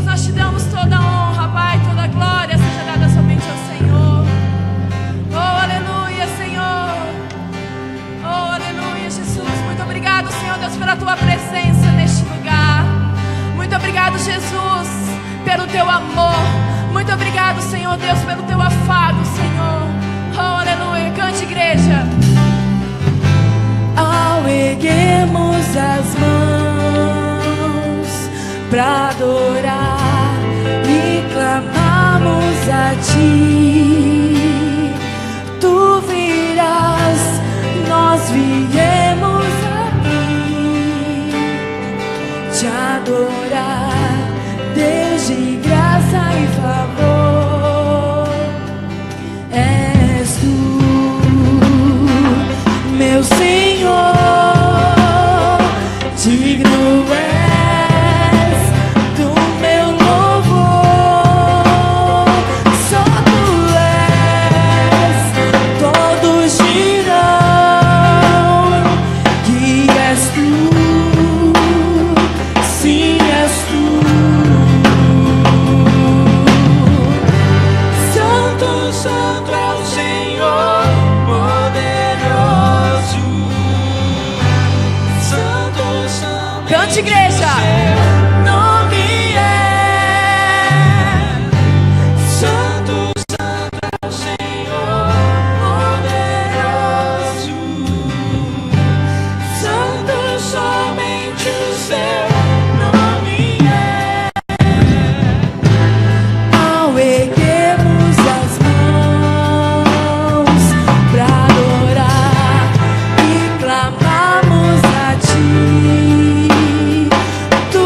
Deus, nós te damos toda a honra, Pai, toda a glória seja dada somente ao Senhor. Oh, aleluia, Senhor. Oh, aleluia, Jesus. Muito obrigado, Senhor Deus, pela tua presença neste lugar. Muito obrigado, Jesus, pelo teu amor. Muito obrigado, Senhor Deus, pelo teu afago, Senhor. Oh, aleluia. Cante, igreja. Ao erguermos as mãos pra adorar e clamarmos a ti, tu virás, nós viemos aqui te adorar, Deus de graça e favor. És tu, meu Senhor, digno és do meu louvor. Só tu és, todos dirão que és tu, sim, és tu. Santo, santo é o Senhor poderoso. Santo, santo. Cante, igreja. Nome é Santo, santo é o Senhor poderoso. Santo, somente o seu nome é. Ao erguermos as mãos pra adorar e clamarmos a ti, tu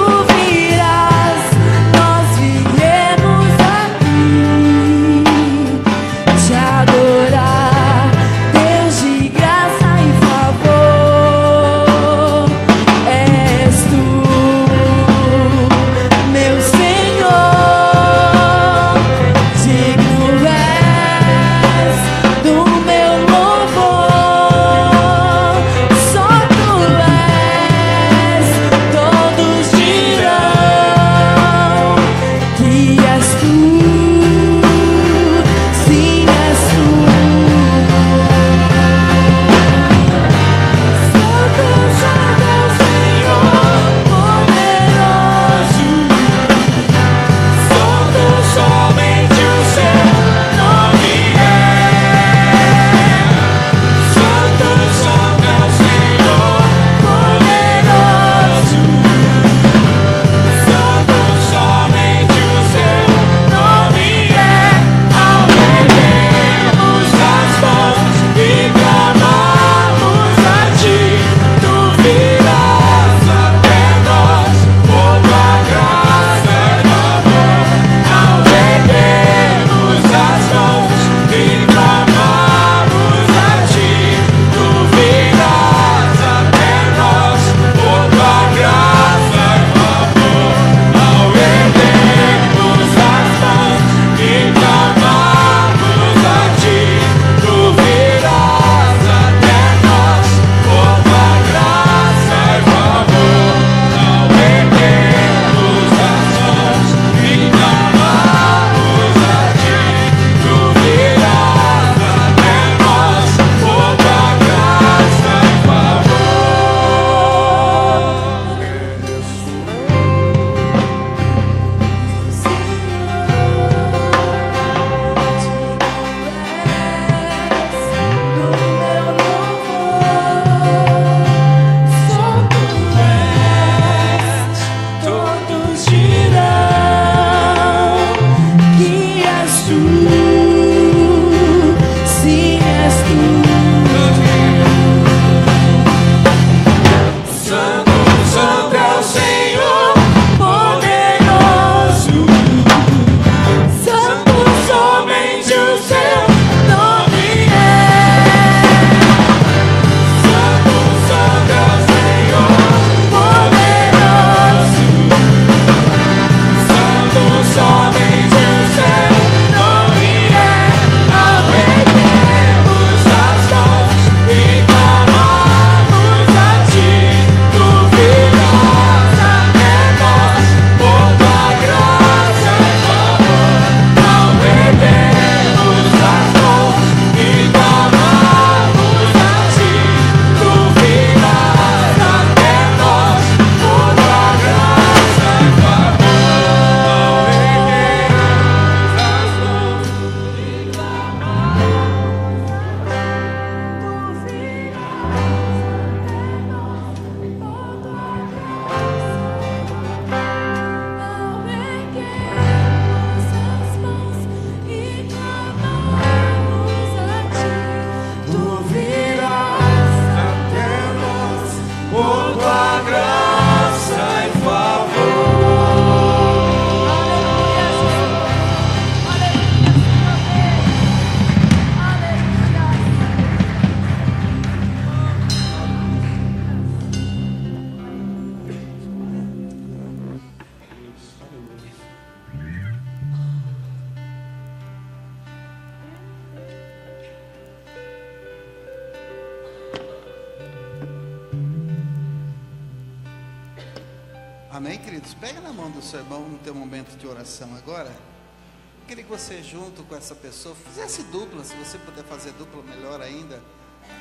Amém, queridos? Pega na mão do seu irmão no teu momento de oração agora. Eu queria que você, junto com essa pessoa, fizesse dupla. Se você puder fazer dupla, melhor ainda.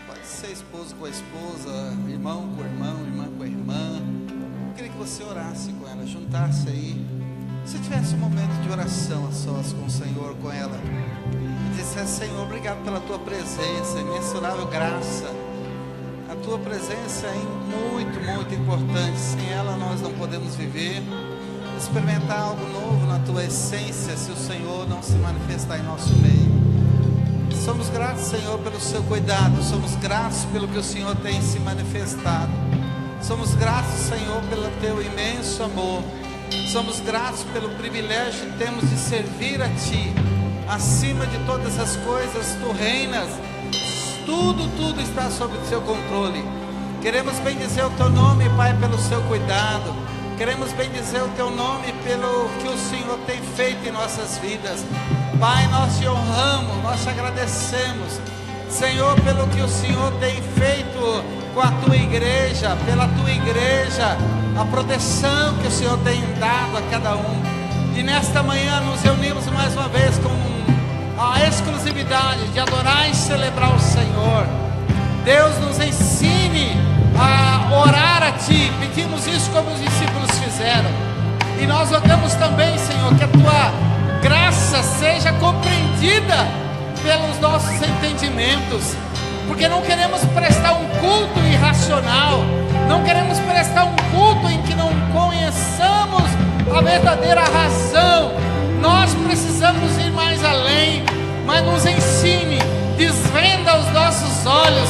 Pode ser esposo com a esposa, irmão com o irmão, irmã com a irmã. Eu queria que você orasse com ela, juntasse aí. Se tivesse um momento de oração a sós com o Senhor, com ela, e dissesse: Senhor, obrigado pela tua presença, imensurável graça. A tua presença é muito, muito importante. Sem ela nós não podemos viver, experimentar algo novo na tua essência, se o Senhor não se manifestar em nosso meio. Somos gratos, Senhor, pelo seu cuidado. Somos gratos pelo que o Senhor tem se manifestado. Somos gratos, Senhor, pelo teu imenso amor. Somos gratos pelo privilégio que temos de servir a Ti. Acima de todas as coisas, Tu reinas. Tudo está sob o Seu controle. Queremos bendizer o Teu nome, Pai, pelo Seu cuidado. Queremos bendizer o Teu nome pelo que o Senhor tem feito em nossas vidas. Pai, nós Te honramos, nós Te agradecemos, Senhor, pelo que o Senhor tem feito com a Tua igreja, pela Tua igreja, a proteção que o Senhor tem dado a cada um. E nesta manhã nos reunimos mais uma vez com a exclusividade de adorar e celebrar o Senhor. Deus, nos ensine a orar a Ti. Pedimos isso como os discípulos fizeram. E nós rogamos também, Senhor, que a Tua graça seja compreendida pelos nossos entendimentos, porque não queremos prestar um culto irracional, não queremos prestar um culto em que não conheçamos a verdadeira razão. Nós precisamos ir mais além, mas nos ensine, desvenda os nossos olhos,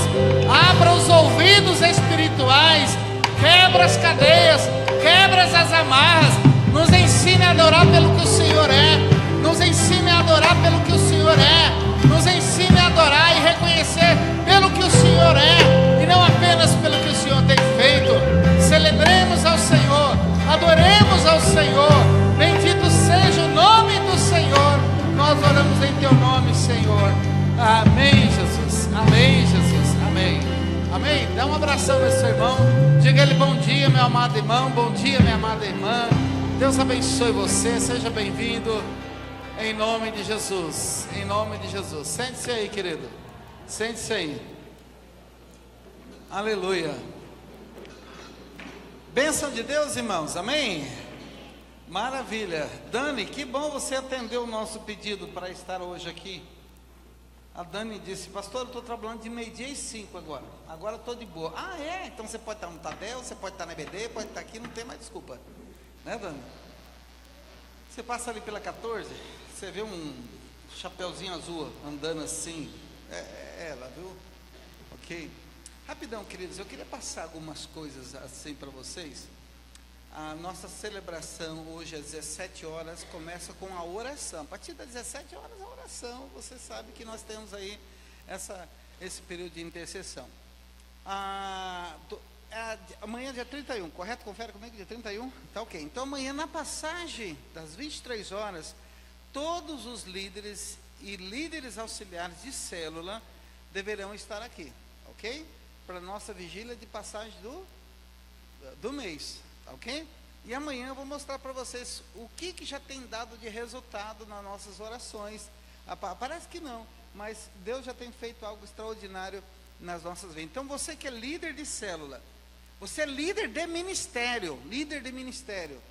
abra os ouvidos espirituais, quebra as cadeias, quebra as amarras, nos ensine a adorar pelo que o Senhor é. Nos ensine a adorar pelo que o Senhor é. Nos ensine a adorar e reconhecer pelo que o Senhor é, e não apenas pelo que o Senhor tem feito. Celebremos ao Senhor, adoremos ao Senhor. Bendito seja o nome do Senhor. Nós oramos em Teu nome, Senhor. Amém, Jesus. Amém, Jesus. Amém. Amém. Dá um abração nesse seu irmão. Diga-lhe: bom dia, meu amado irmão. Bom dia, minha amada irmã. Deus abençoe você. Seja bem-vindo. Em nome de Jesus, em nome de Jesus. Sente-se aí, querido. Sente-se aí. Aleluia. Bênção de Deus, irmãos. Amém? Maravilha. Dani, que bom você atendeu o nosso pedido para estar hoje aqui. A Dani disse: pastor, eu estou trabalhando de 12h e 5 agora. Agora estou de boa. Ah, é? Então você pode estar no Tadel, você pode estar na EBD, pode estar aqui, não tem mais desculpa. Né, Dani? Você passa ali pela 14, você vê um chapeuzinho azul andando assim. É ela, viu? Ok. Rapidão, queridos, eu queria passar algumas coisas assim para vocês. A nossa celebração hoje às 17 horas começa com a oração. A partir das 17 horas a oração. Você sabe que nós temos aí esse período de intercessão. Amanhã é dia 31, correto? Confere comigo, dia 31? Tá ok. Então amanhã, na passagem das 23 horas, todos os líderes e líderes auxiliares de célula deverão estar aqui, ok? Para a nossa vigília de passagem do mês, ok? E amanhã eu vou mostrar para vocês o que já tem dado de resultado nas nossas orações. Parece que não, mas Deus já tem feito algo extraordinário nas nossas vidas. Então você que é líder de célula, você é líder de ministério,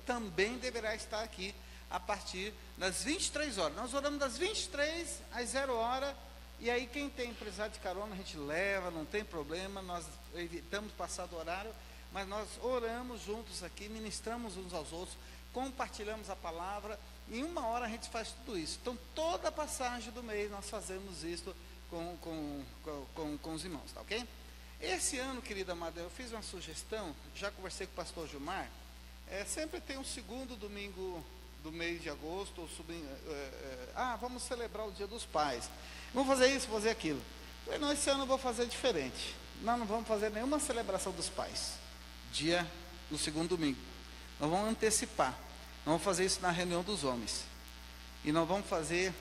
também deverá estar aqui a partir das 23 horas. Nós oramos das 23 às 0 hora, e aí quem tem empresário de carona a gente leva, não tem problema, nós evitamos passar do horário, mas nós oramos juntos aqui, ministramos uns aos outros, compartilhamos a palavra, e em 1 hora a gente faz tudo isso. Então toda a passagem do mês nós fazemos isso com os irmãos, tá ok? Esse ano, querida amada, eu fiz uma sugestão, já conversei com o pastor Gilmar, sempre tem um segundo domingo do mês de agosto, vamos celebrar o Dia dos Pais, vamos fazer isso, fazer aquilo. Eu falei: não, esse ano eu vou fazer diferente, nós não vamos fazer nenhuma celebração dos pais, no segundo domingo, nós vamos antecipar, nós vamos fazer isso na reunião dos homens, e nós vamos fazer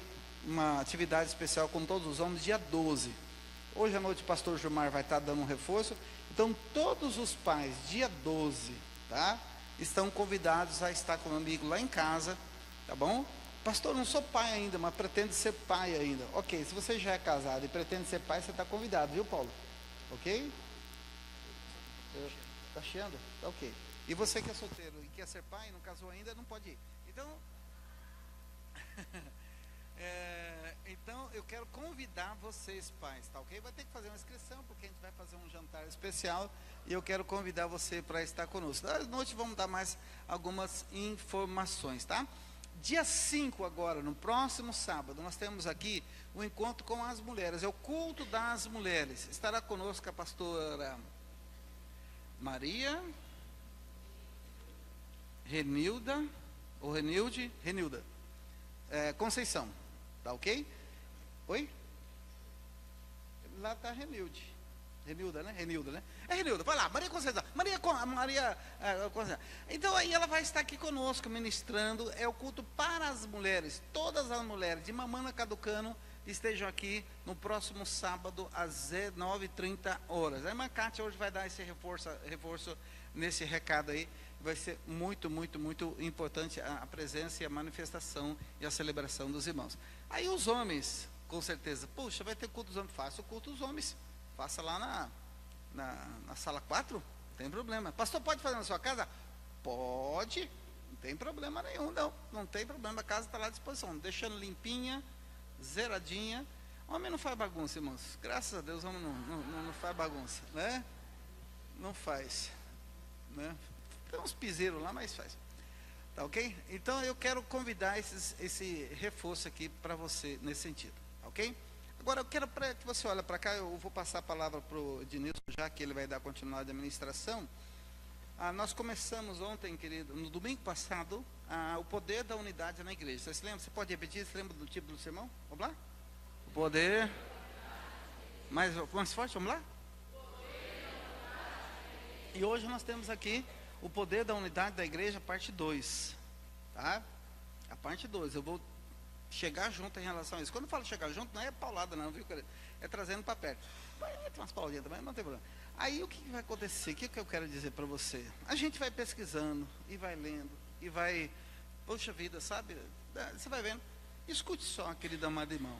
uma atividade especial com todos os homens, dia 12, hoje à noite o pastor Gilmar vai estar dando um reforço, então todos os pais, dia 12, tá? estão convidados a estar comigo lá em casa, tá bom? Pastor, não sou pai ainda, mas pretendo ser pai ainda. Ok, se você já é casado e pretende ser pai, você está convidado, viu, Paulo? Ok? Está chiando? Tá ok. E você que é solteiro e quer ser pai, não casou ainda, não pode ir. Então, então eu quero convidar vocês, pais, tá ok? Vai ter que fazer uma inscrição, porque a gente vai fazer um jantar especial e eu quero convidar você para estar conosco. À noite vamos dar mais algumas informações, tá? Dia 5 agora, no próximo sábado, nós temos aqui o encontro com as mulheres, é o culto das mulheres. Estará conosco a pastora Maria Renilda, ou Renilda Conceição, tá ok? Oi? Lá está Renilda, né? É Renilda, vai lá, Maria Conceição. Conceição. Então aí ela vai estar aqui conosco ministrando. É o culto para as mulheres. Todas as mulheres de Mamana Caducano estejam aqui no próximo sábado às 9h30. A irmã Kátia hoje vai dar esse reforço nesse recado aí. Vai ser muito, muito, muito importante a presença e a manifestação e a celebração dos irmãos. Aí os homens, com certeza, puxa, vai ter culto dos homens. Faça o culto dos homens. Faça lá na sala 4, não tem problema. Pastor, pode fazer na sua casa? Pode, não tem problema nenhum, não tem problema, a casa está lá à disposição, deixando limpinha, zeradinha. Homem não faz bagunça, irmãos, graças a Deus, homem não faz bagunça, né? Não faz, né? Tem uns piseiros lá, mas faz, tá ok? Então eu quero convidar esse reforço aqui para você nesse sentido, ok? Agora eu quero que você olhe para cá, eu vou passar a palavra para o Ednilson, já que ele vai dar continuidade à administração. Nós começamos ontem, querido, no domingo passado, o poder da unidade na igreja. Você se lembra? Você pode repetir? Você lembra do tipo do sermão? Vamos lá? O poder. Mais forte, vamos lá? E hoje nós temos aqui o poder da unidade da igreja, parte 2. Tá? A parte 2. Eu vou chegar junto em relação a isso. Quando eu falo chegar junto, não é paulada não, viu? É trazendo para perto. Vai ter umas pauladinhas também, não tem problema. Aí o que vai acontecer? O que eu quero dizer para você? A gente vai pesquisando, e vai lendo, e vai, poxa vida, sabe? Você vai vendo. Escute só, querido amado irmão.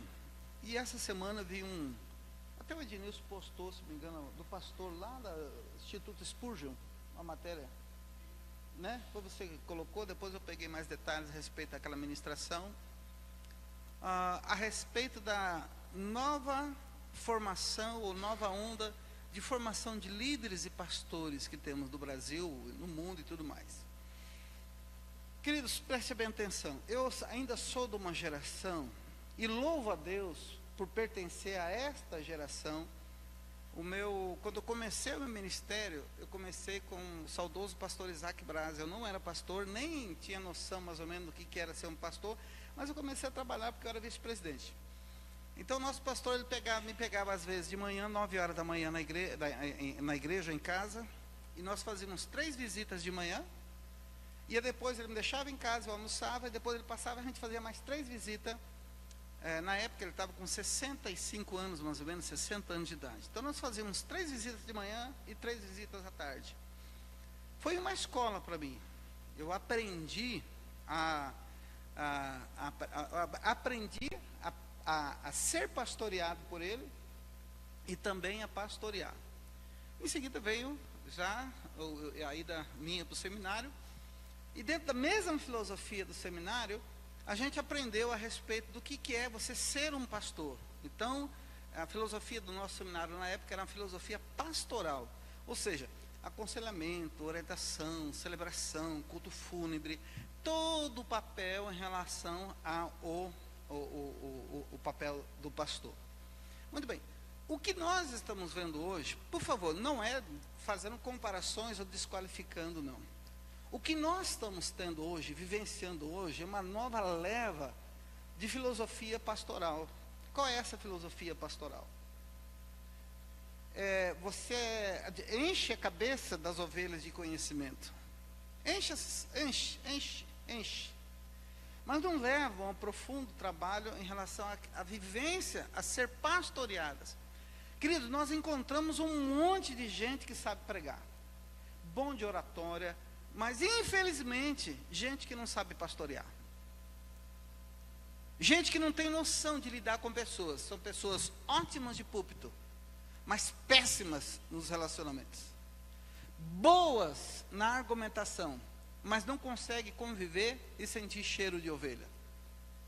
E essa semana vi até o Ednilson postou, se não me engano, do pastor lá do Instituto Spurgeon, uma matéria, né? Foi você que colocou, depois eu peguei mais detalhes a respeito daquela ministração. A respeito da nova formação ou nova onda de formação de líderes e pastores que temos no Brasil, no mundo e tudo mais. Queridos, preste bem atenção. Eu ainda sou de uma geração e louvo a Deus por pertencer a esta geração. Quando eu comecei o meu ministério, eu comecei com o saudoso pastor Isaac Braz. Eu não era pastor, nem tinha noção mais ou menos do que era ser um pastor, mas eu comecei a trabalhar porque eu era vice-presidente. Então o nosso pastor me pegava às vezes de manhã, 9 horas da manhã na igreja, em casa, e nós fazíamos 3 visitas de manhã, e depois ele me deixava em casa, eu almoçava, e depois ele passava, a gente fazia mais 3 visitas. Na época ele estava com 65 anos, mais ou menos, 60 anos de idade. Então nós fazíamos 3 visitas de manhã e 3 visitas à tarde. Foi uma escola para mim. Eu aprendi a ser pastoreado por ele e também a pastorear. Em seguida veio já a ida minha para o seminário, e dentro da mesma filosofia do seminário, a gente aprendeu a respeito do que é você ser um pastor. Então, a filosofia do nosso seminário na época era uma filosofia pastoral, ou seja, aconselhamento, orientação, celebração, culto fúnebre, todo o papel em relação ao papel do pastor. Muito bem, o que nós estamos vendo hoje, por favor, não é fazendo comparações ou desqualificando, não. O que nós estamos tendo hoje, vivenciando hoje, é uma nova leva de filosofia pastoral. Qual é essa filosofia pastoral? Você enche a cabeça das ovelhas de conhecimento. Enche. Mas não levam a um profundo trabalho em relação à vivência, a ser pastoreadas. Queridos, nós encontramos um monte de gente que sabe pregar. Bom de oratória, Mas infelizmente, gente que não sabe pastorear. Gente que não tem noção de lidar com pessoas. São pessoas ótimas de púlpito, mas péssimas nos relacionamentos. Boas na argumentação, mas não conseguem conviver e sentir cheiro de ovelha.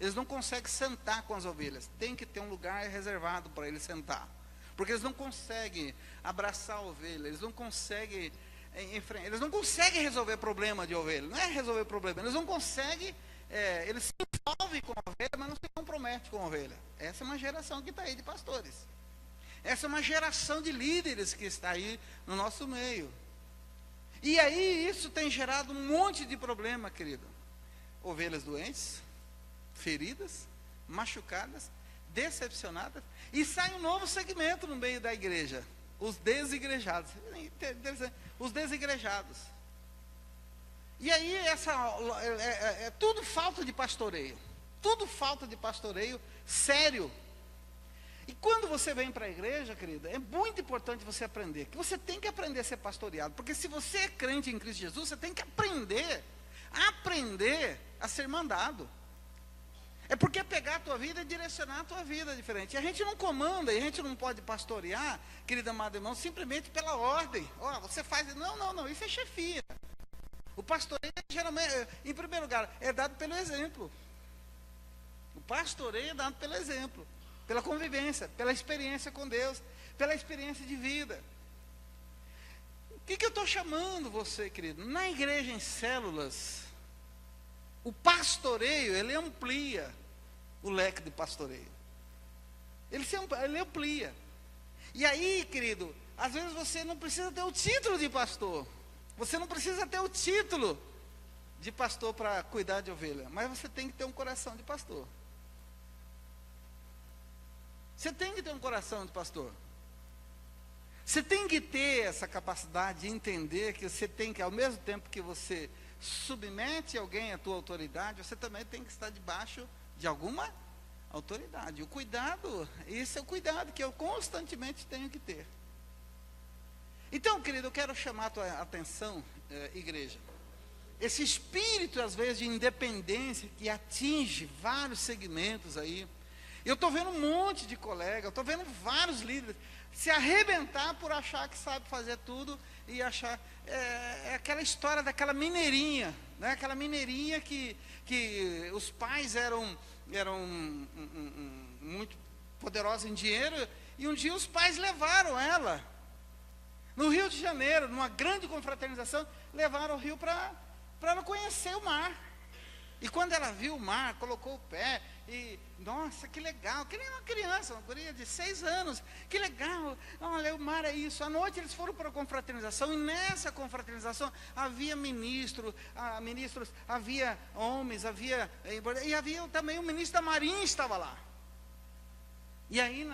Eles não conseguem sentar com as ovelhas. Tem que ter um lugar reservado para eles sentar. Porque eles não conseguem abraçar a ovelha. Eles não conseguem resolver problema de ovelha. Não é resolver problema. Eles não conseguem. Eles se envolvem com a ovelha, mas não se comprometem com a ovelha. Essa é uma geração que está aí de pastores. Essa é uma geração de líderes que está aí no nosso meio. E aí isso tem gerado um monte de problema, querido. Ovelhas doentes, feridas, machucadas, decepcionadas, e sai um novo segmento no meio da igreja, os desigrejados. Os desigrejados. E aí é tudo falta de pastoreio. Tudo falta de pastoreio sério. E quando você vem para a igreja, querida, é muito importante você aprender, que você tem que aprender a ser pastoreado, porque se você é crente em Cristo Jesus, você tem que aprender a ser mandado. É porque pegar a tua vida e direcionar a tua vida diferente. E a gente não comanda, e a gente não pode pastorear, querida amada irmão, simplesmente pela ordem. Você faz, não, isso é chefia. O pastoreio, geralmente, em primeiro lugar, é dado pelo exemplo. O pastoreio é dado pelo exemplo. Pela convivência, pela experiência com Deus, pela experiência de vida. O que eu estou chamando você, querido? Na igreja em células, o pastoreio, ele amplia o leque de pastoreio. Ele amplia. E aí, querido, às vezes você não precisa ter o título de pastor. Você não precisa ter o título de pastor para cuidar de ovelha. Mas você tem que ter um coração de pastor. Você tem que ter um coração de pastor. Você tem que ter essa capacidade de entender que você tem que, ao mesmo tempo que você submete alguém à tua autoridade, você também tem que estar debaixo de alguma autoridade. O cuidado, esse é o cuidado que eu constantemente tenho que ter. Então, querido, eu quero chamar a tua atenção, igreja. Esse espírito, às vezes, de independência que atinge vários segmentos aí. Eu estou vendo um monte de colegas, eu estou vendo vários líderes se arrebentar por achar que sabe fazer tudo e achar... É aquela história daquela mineirinha, né? Aquela mineirinha que os pais eram muito poderosos em dinheiro, e um dia os pais levaram ela, no Rio de Janeiro, numa grande confraternização, levaram o rio para ela conhecer o mar. E quando ela viu o mar, colocou o pé, e, nossa, que legal, que nem uma criança, uma guria de 6 anos, que legal, olha, o mar é isso. À noite eles foram para a confraternização, e nessa confraternização havia ministros, havia homens, e havia também o ministro da Marinha estava lá. E aí,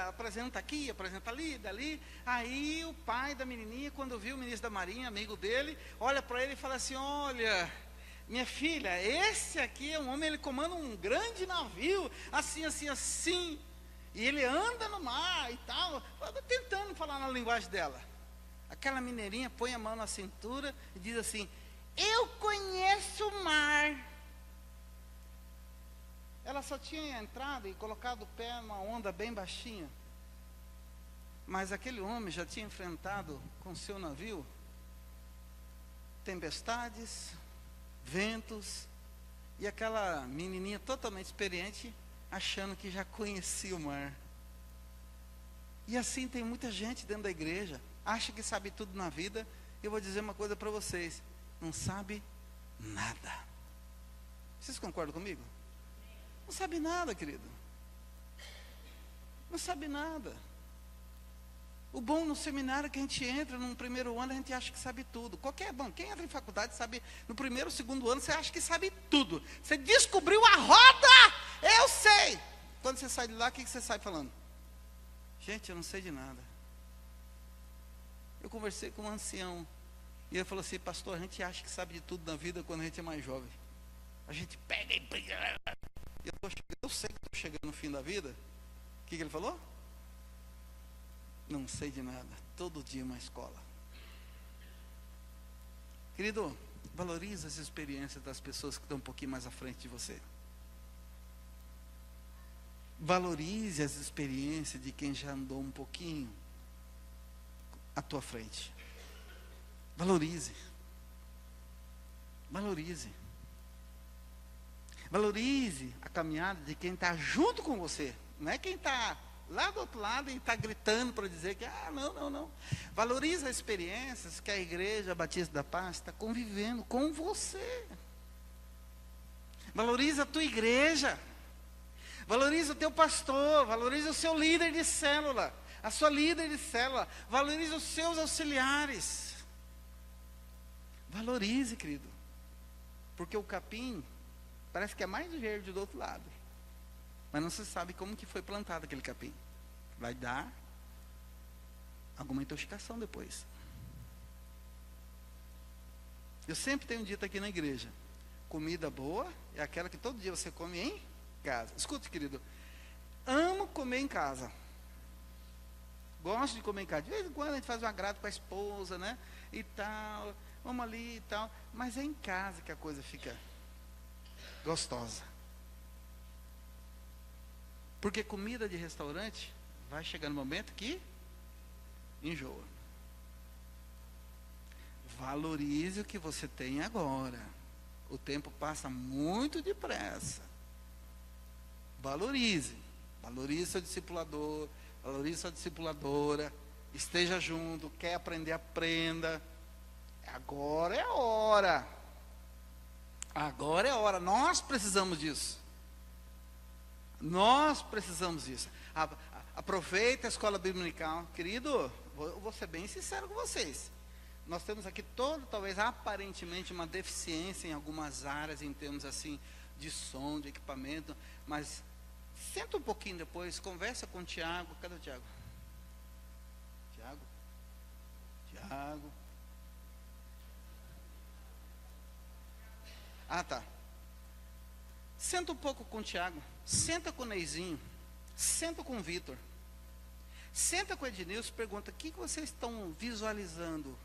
apresenta aqui, apresenta ali, dali. Aí o pai da menininha, quando viu o ministro da Marinha, amigo dele, olha para ele e fala assim: olha, minha filha, esse aqui é um homem, ele comanda um grande navio, assim, assim, assim, e ele anda no mar e tal, tentando falar na linguagem dela. Aquela mineirinha põe a mão na cintura e diz assim: eu conheço o mar. Ela só tinha entrado e colocado o pé numa onda bem baixinha, mas aquele homem já tinha enfrentado com seu navio tempestades, ventos, e aquela menininha totalmente experiente, achando que já conhecia o mar. E assim tem muita gente dentro da igreja, acha que sabe tudo na vida. Eu vou dizer uma coisa para vocês: não sabe nada. Vocês concordam comigo? Não sabe nada, querido. Não sabe nada. O bom no seminário é que a gente entra no primeiro ano, a gente acha que sabe tudo. Quem entra em faculdade sabe, no primeiro, segundo ano, você acha que sabe tudo. Você descobriu a roda, eu sei. Quando você sai de lá, o que você sai falando? Gente, eu não sei de nada. Eu conversei com um ancião, e ele falou assim: pastor, a gente acha que sabe de tudo na vida quando a gente é mais jovem. A gente pega e briga. Eu sei que estou chegando no fim da vida. O que ele falou? Não sei de nada, todo dia uma escola. Querido, valorize as experiências das pessoas que estão um pouquinho mais à frente de você. Valorize as experiências de quem já andou um pouquinho à tua frente. Valorize. Valorize. Valorize a caminhada de quem está junto com você. Não é quem está lá do outro lado e está gritando para dizer que, não. Valorize as experiências que a Igreja Batista da Paz está convivendo com você. Valorize a tua igreja. Valorize o teu pastor. Valorize o seu líder de célula. A sua líder de célula. Valorize os seus auxiliares. Valorize, querido. Porque o capim parece que é mais verde do outro lado. Mas não se sabe como que foi plantado aquele capim. Vai dar alguma intoxicação depois. Eu sempre tenho dito aqui na igreja: comida boa é aquela que todo dia você come em casa. Escute, querido, amo comer em casa. Gosto de comer em casa. De vez em quando a gente faz um agrado para a esposa, né? E tal, vamos ali e tal. Mas é em casa que a coisa fica gostosa. Porque comida de restaurante vai chegar no momento que enjoa. Valorize o que você tem agora. O tempo passa muito depressa. Valorize. Valorize seu discipulador. Valorize sua discipuladora. Esteja junto. Quer aprender, aprenda. Agora é a hora. Agora é a hora. Nós precisamos disso. Nós precisamos disso. Aproveita a escola dominical. Querido, vou ser bem sincero com vocês. Nós temos aqui talvez aparentemente uma deficiência em algumas áreas, em termos assim, de som, de equipamento. Mas senta um pouquinho depois, conversa com o Tiago. Cadê o Tiago? Tiago. Ah, tá. Senta um pouco com o Tiago. Senta com o Neizinho. Senta com o Vitor. Senta com o Ednilson e pergunta: o que vocês estão visualizando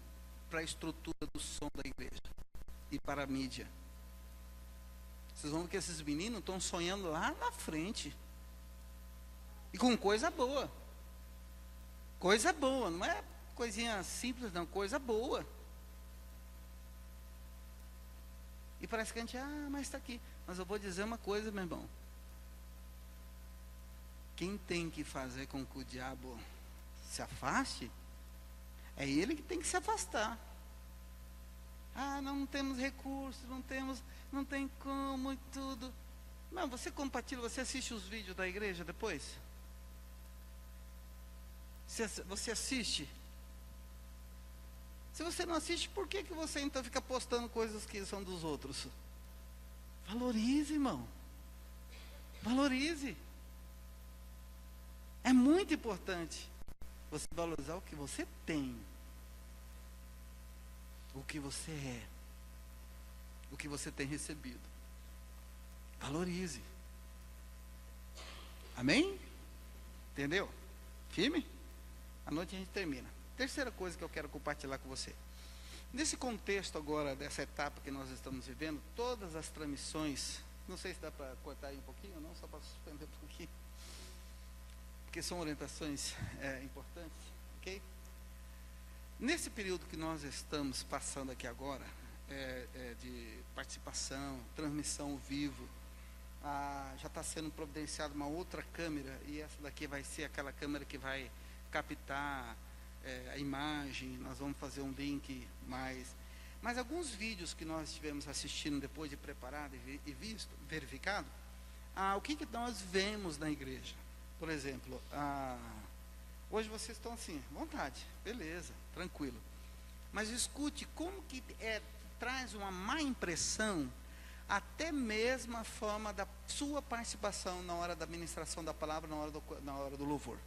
para a estrutura do som da igreja e para a mídia? Vocês vão ver que esses meninos estão sonhando lá na frente. E com coisa boa. Coisa boa, não é coisinha simples não, coisa boa. E parece que a gente, mas está aqui. Mas eu vou dizer uma coisa, meu irmão. Quem tem que fazer com que o diabo se afaste, é ele que tem que se afastar. Não temos recursos, não tem como e tudo. Não, você compartilha, você assiste os vídeos da igreja depois? Você assiste? Se você não assiste, por que você então fica postando coisas que são dos outros? Valorize, irmão. Valorize. É muito importante você valorizar o que você tem, o que você é, o que você tem recebido. Valorize. Amém? Entendeu? Firme? À noite a gente termina. Terceira coisa que eu quero compartilhar com você. Nesse contexto agora, dessa etapa que nós estamos vivendo, todas as transmissões, não sei se dá para cortar aí um pouquinho ou não, só para suspender um pouquinho, porque são orientações importantes, ok? Nesse período que nós estamos passando aqui agora, de participação, transmissão ao vivo, já está sendo providenciada uma outra câmera, e essa daqui vai ser aquela câmera que vai captar a imagem. Nós vamos fazer um link mas alguns vídeos que nós estivemos assistindo depois de preparado e visto, verificado, o que nós vemos na igreja. Por exemplo, hoje vocês estão assim, vontade, beleza, tranquilo. Mas escute como que traz uma má impressão, até mesmo a forma da sua participação na hora da ministração da palavra, na hora do louvor.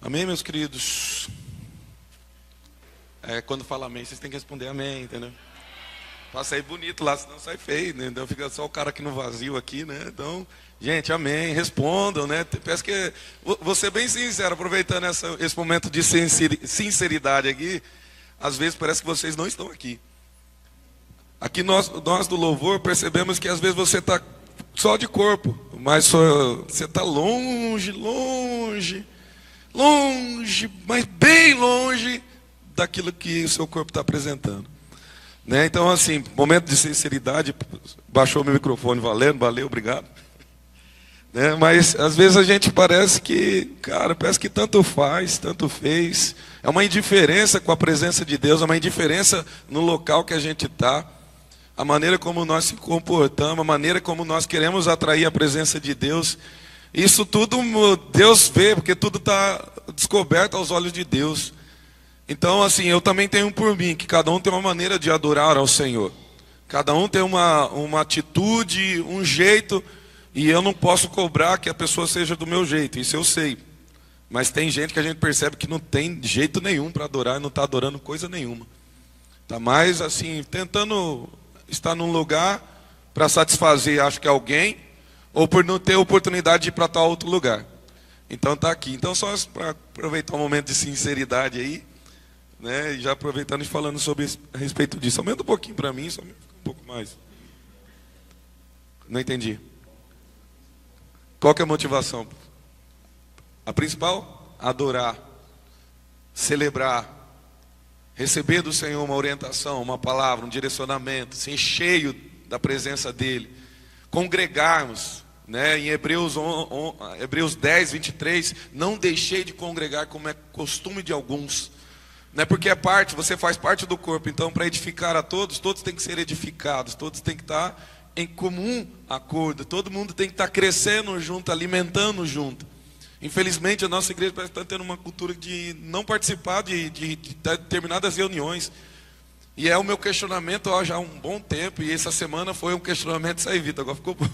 Amém, meus queridos? Quando fala amém, vocês têm que responder amém, entendeu? Pra sair bonito lá, senão sai feio, né? Então fica só o cara aqui no vazio aqui, né? Então, gente, amém, respondam, né? Peço que, vou ser bem sincero, aproveitando esse momento de sinceridade aqui, às vezes parece que vocês não estão aqui. Aqui nós do louvor percebemos que às vezes você está só de corpo, mas você está longe, mas bem longe daquilo que o seu corpo está apresentando. Né? Então, assim, momento de sinceridade, baixou meu microfone, valeu, obrigado. Né? Mas às vezes a gente parece que tanto faz, tanto fez. É uma indiferença com a presença de Deus, é uma indiferença no local que a gente está. A maneira como nós se comportamos, a maneira como nós queremos atrair a presença de Deus. Isso tudo Deus vê, porque tudo está descoberto aos olhos de Deus. Então, assim, eu também tenho por mim, que cada um tem uma maneira de adorar ao Senhor. Cada um tem uma atitude, um jeito, e eu não posso cobrar que a pessoa seja do meu jeito, isso eu sei. Mas tem gente que a gente percebe que não tem jeito nenhum para adorar, e não está adorando coisa nenhuma. Está mais, assim, tentando estar num lugar para satisfazer, acho que alguém, ou por não ter oportunidade de ir para tal outro lugar. Então está aqui. Então só para aproveitar um momento de sinceridade aí, né, e já aproveitando e falando a respeito disso. Aumenta um pouquinho para mim, só um pouco mais. Não entendi. Qual que é a motivação? A principal? Adorar, celebrar, receber do Senhor uma orientação, uma palavra, um direcionamento, ser cheio da presença dEle, congregarmos, né? Em Hebreus 10, 23, não deixei de congregar como é costume de alguns, né? Porque você faz parte do corpo, então para edificar a todos têm que ser edificados, todos têm que estar em comum acordo, todo mundo tem que estar crescendo junto, alimentando junto. Infelizmente a nossa igreja parece estar tendo uma cultura de não participar de determinadas reuniões. E é o meu questionamento já há um bom tempo. E essa semana foi um questionamento. Isso aí, Vitor, agora ficou bom.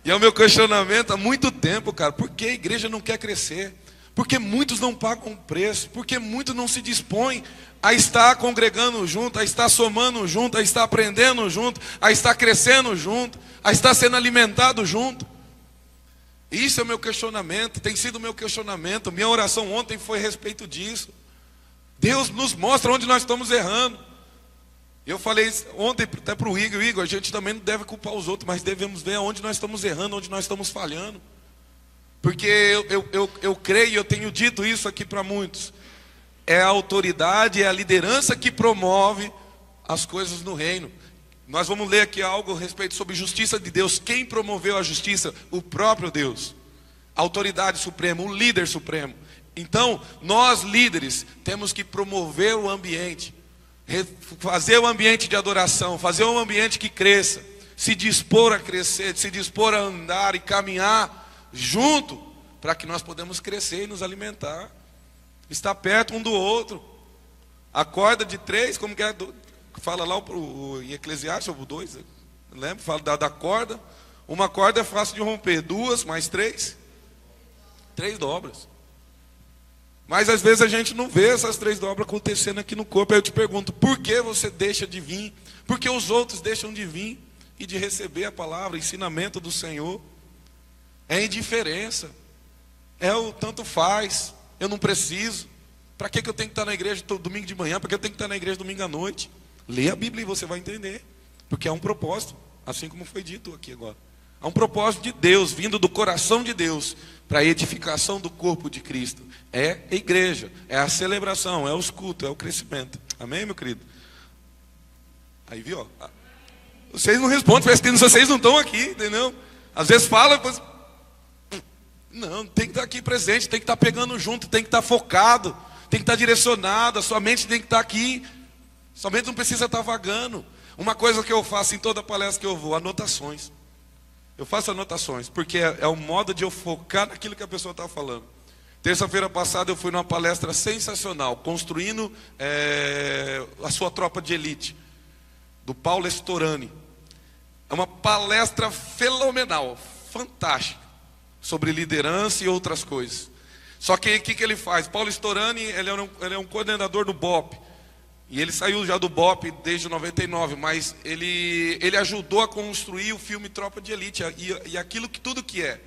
E é o meu questionamento há muito tempo, cara. Por que a igreja não quer crescer? Porque muitos não pagam preço. Porque muitos não se dispõem a estar congregando junto, a estar somando junto, a estar aprendendo junto, a estar crescendo junto, a estar sendo alimentado junto. Isso é o meu questionamento, tem sido o meu questionamento. Minha oração ontem foi a respeito disso. Deus nos mostra onde nós estamos errando. Eu falei ontem até para o Igor, a gente também não deve culpar os outros, mas devemos ver onde nós estamos errando, onde nós estamos falhando. Porque eu creio, eu tenho dito isso aqui para muitos. É a autoridade, é a liderança que promove as coisas no reino. Nós vamos ler aqui algo a respeito sobre justiça de Deus. Quem promoveu a justiça? O próprio Deus. A autoridade suprema, o líder supremo. Então, nós líderes temos que promover o ambiente, fazer o ambiente de adoração, fazer um ambiente que cresça, se dispor a crescer, se dispor a andar e caminhar junto, para que nós podemos crescer e nos alimentar. Estar perto um do outro. A corda de 3, como que é? Fala lá em Eclesiastes, ou 2, lembra? Fala da corda. Uma corda é fácil de romper, 2 mais 3, 3 dobras. Mas às vezes a gente não vê essas 3 dobras acontecendo aqui no corpo. Aí eu te pergunto, por que você deixa de vir? Por que os outros deixam de vir e de receber a palavra, o ensinamento do Senhor? É indiferença, é o tanto faz, eu não preciso. Para que eu tenho que estar na igreja domingo de manhã? Para que eu tenho que estar na igreja domingo à noite? Lê a Bíblia e você vai entender. Porque há um propósito, assim como foi dito aqui agora. Há um propósito de Deus, vindo do coração de Deus, para a edificação do corpo de Cristo. É a igreja, é a celebração, é os cultos, é o crescimento. Amém, meu querido? Aí viu, ó. Vocês não respondem, parece que vocês não estão aqui, entendeu? Às vezes fala, mas... Não, tem que estar aqui presente, tem que estar pegando junto, tem que estar focado, tem que estar direcionado, a sua mente tem que estar aqui. Sua mente não precisa estar vagando. Uma coisa que eu faço em toda palestra que eu vou, anotações. Eu faço anotações, porque é o modo de eu focar naquilo que a pessoa está falando. Terça-feira passada eu fui numa palestra sensacional, construindo a sua tropa de elite, do Paulo Estorani. É uma palestra fenomenal, fantástica. sobre liderança e outras coisas. Só que o que ele faz? Paulo Storani, ele é um coordenador do BOP. E ele saiu já do BOP desde 99, mas ele ajudou a construir o filme Tropa de Elite. E aquilo que tudo que é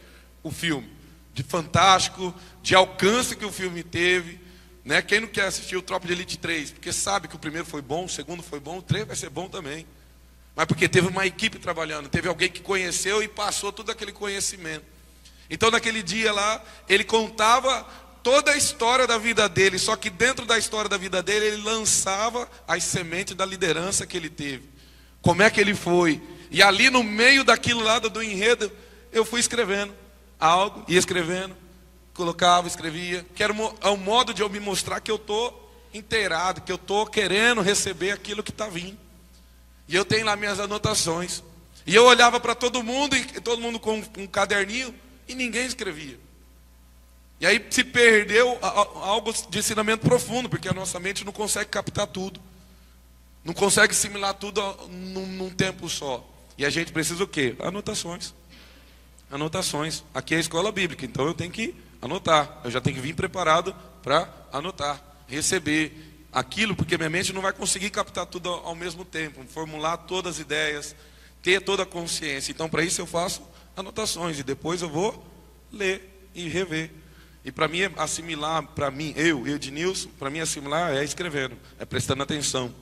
o filme, de fantástico, de alcance que o filme teve. Né? Quem não quer assistir o Tropa de Elite 3? Porque sabe que o primeiro foi bom, o segundo foi bom, o 3 vai ser bom também. Mas porque teve uma equipe trabalhando, teve alguém que conheceu e passou todo aquele conhecimento. Então naquele dia lá, ele contava toda a história da vida dele, só que dentro da história da vida dele, ele lançava as sementes da liderança que ele teve. Como é que ele foi? E ali no meio daquilo lá do enredo, eu fui escrevendo algo, ia escrevendo, colocava, escrevia, que era um modo de eu me mostrar que eu estou inteirado, que eu estou querendo receber aquilo que está vindo. E eu tenho lá minhas anotações. E eu olhava para todo mundo, e todo mundo com um caderninho, e ninguém escrevia. E aí se perdeu algo de ensinamento profundo, porque a nossa mente não consegue captar tudo. Não consegue assimilar tudo num tempo só. E a gente precisa o quê? Anotações. Anotações. Aqui é a escola bíblica, então eu tenho que anotar. Eu já tenho que vir preparado para anotar, receber aquilo, porque minha mente não vai conseguir captar tudo ao mesmo tempo, formular todas as ideias, ter toda a consciência. Então para isso eu faço anotações e depois eu vou ler e rever. E para mim assimilar, para mim, eu Ednilson, para mim assimilar é escrevendo, é prestando atenção.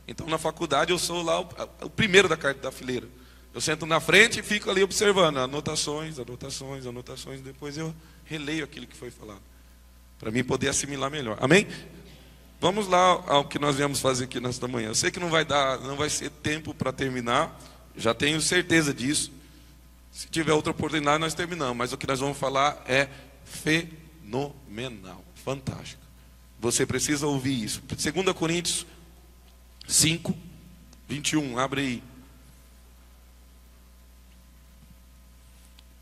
Então na faculdade eu sou lá o primeiro da fileira. Eu sento na frente e fico ali observando anotações, depois eu releio aquilo que foi falado, para mim poder assimilar melhor. Amém? Vamos lá ao que nós viemos fazer aqui nesta manhã. Eu sei que não vai ser tempo para terminar, já tenho certeza disso. Se tiver outra oportunidade nós terminamos, mas o que nós vamos falar é fenomenal, fantástico. Você precisa ouvir isso. 2 Coríntios 5, 21, abre aí.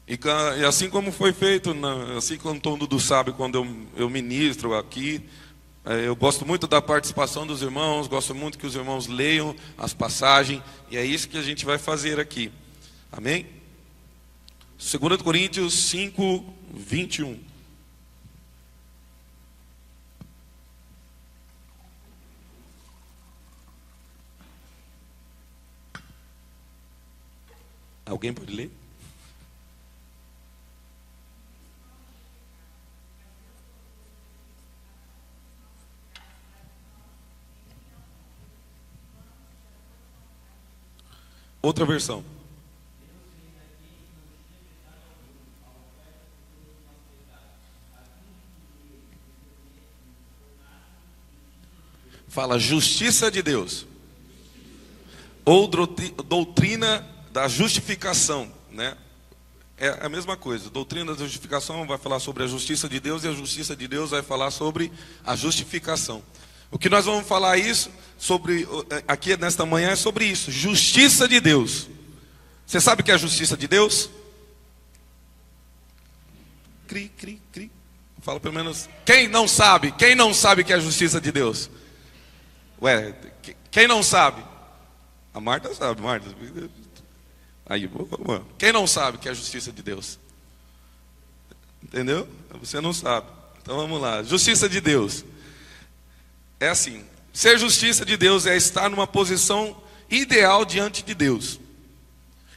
E assim como foi feito, assim como todo mundo sabe, quando eu ministro aqui, eu gosto muito da participação dos irmãos, gosto muito que os irmãos leiam as passagens, e é isso que a gente vai fazer aqui. Amém? 2 Coríntios 5, 21. Alguém pode ler? Outra versão. Fala justiça de Deus. Ou doutrina da justificação, né? É a mesma coisa. Doutrina da justificação vai falar sobre a justiça de Deus, e a justiça de Deus vai falar sobre a justificação. O que nós vamos falar aqui nesta manhã é sobre isso, justiça de Deus. Você sabe o que é a justiça de Deus? Cri. Fala pelo menos. Quem não sabe o que é a justiça de Deus? Ué, quem não sabe? A Marta sabe, Marta. Aí, quem não sabe o que é a justiça de Deus? Entendeu? Você não sabe. Então vamos lá, justiça de Deus. É assim, ser justiça de Deus é estar numa posição ideal diante de Deus.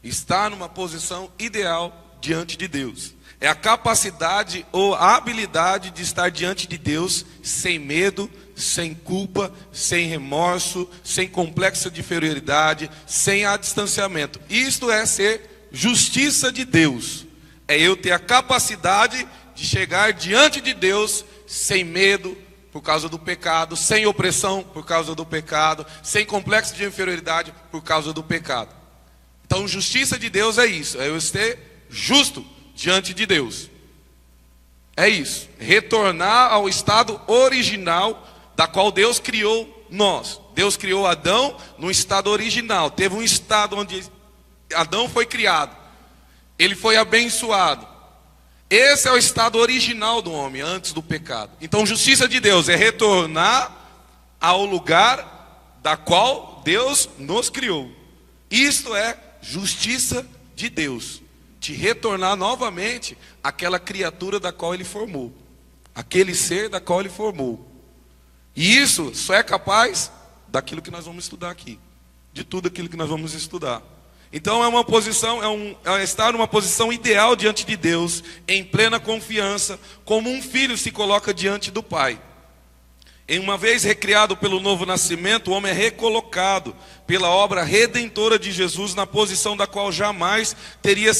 Estar numa posição ideal diante de Deus. É a capacidade ou a habilidade de estar diante de Deus sem medo, sem culpa, sem remorso, sem complexo de inferioridade, sem distanciamento. Isto é ser justiça de Deus. É eu ter a capacidade de chegar diante de Deus sem medo, por causa do pecado, sem opressão por causa do pecado, sem complexo de inferioridade por causa do pecado. Então justiça de Deus é isso, é eu ser justo diante de Deus. É isso, retornar ao estado original da qual Deus criou nós. Deus criou Adão no estado original. Teve um estado onde Adão foi criado, ele foi abençoado. Esse é o estado original do homem, antes do pecado. Então, justiça de Deus é retornar ao lugar da qual Deus nos criou. Isto é justiça de Deus. te retornar novamente aquela criatura da qual ele formou, aquele ser da qual ele formou. E isso só é capaz daquilo que nós vamos estudar aqui, de tudo aquilo que nós vamos estudar. Então é uma posição, é estar numa posição ideal diante de Deus, em plena confiança, como um filho se coloca diante do pai. Em uma vez recriado pelo novo nascimento, o homem é recolocado pela obra redentora de Jesus na posição da qual jamais teria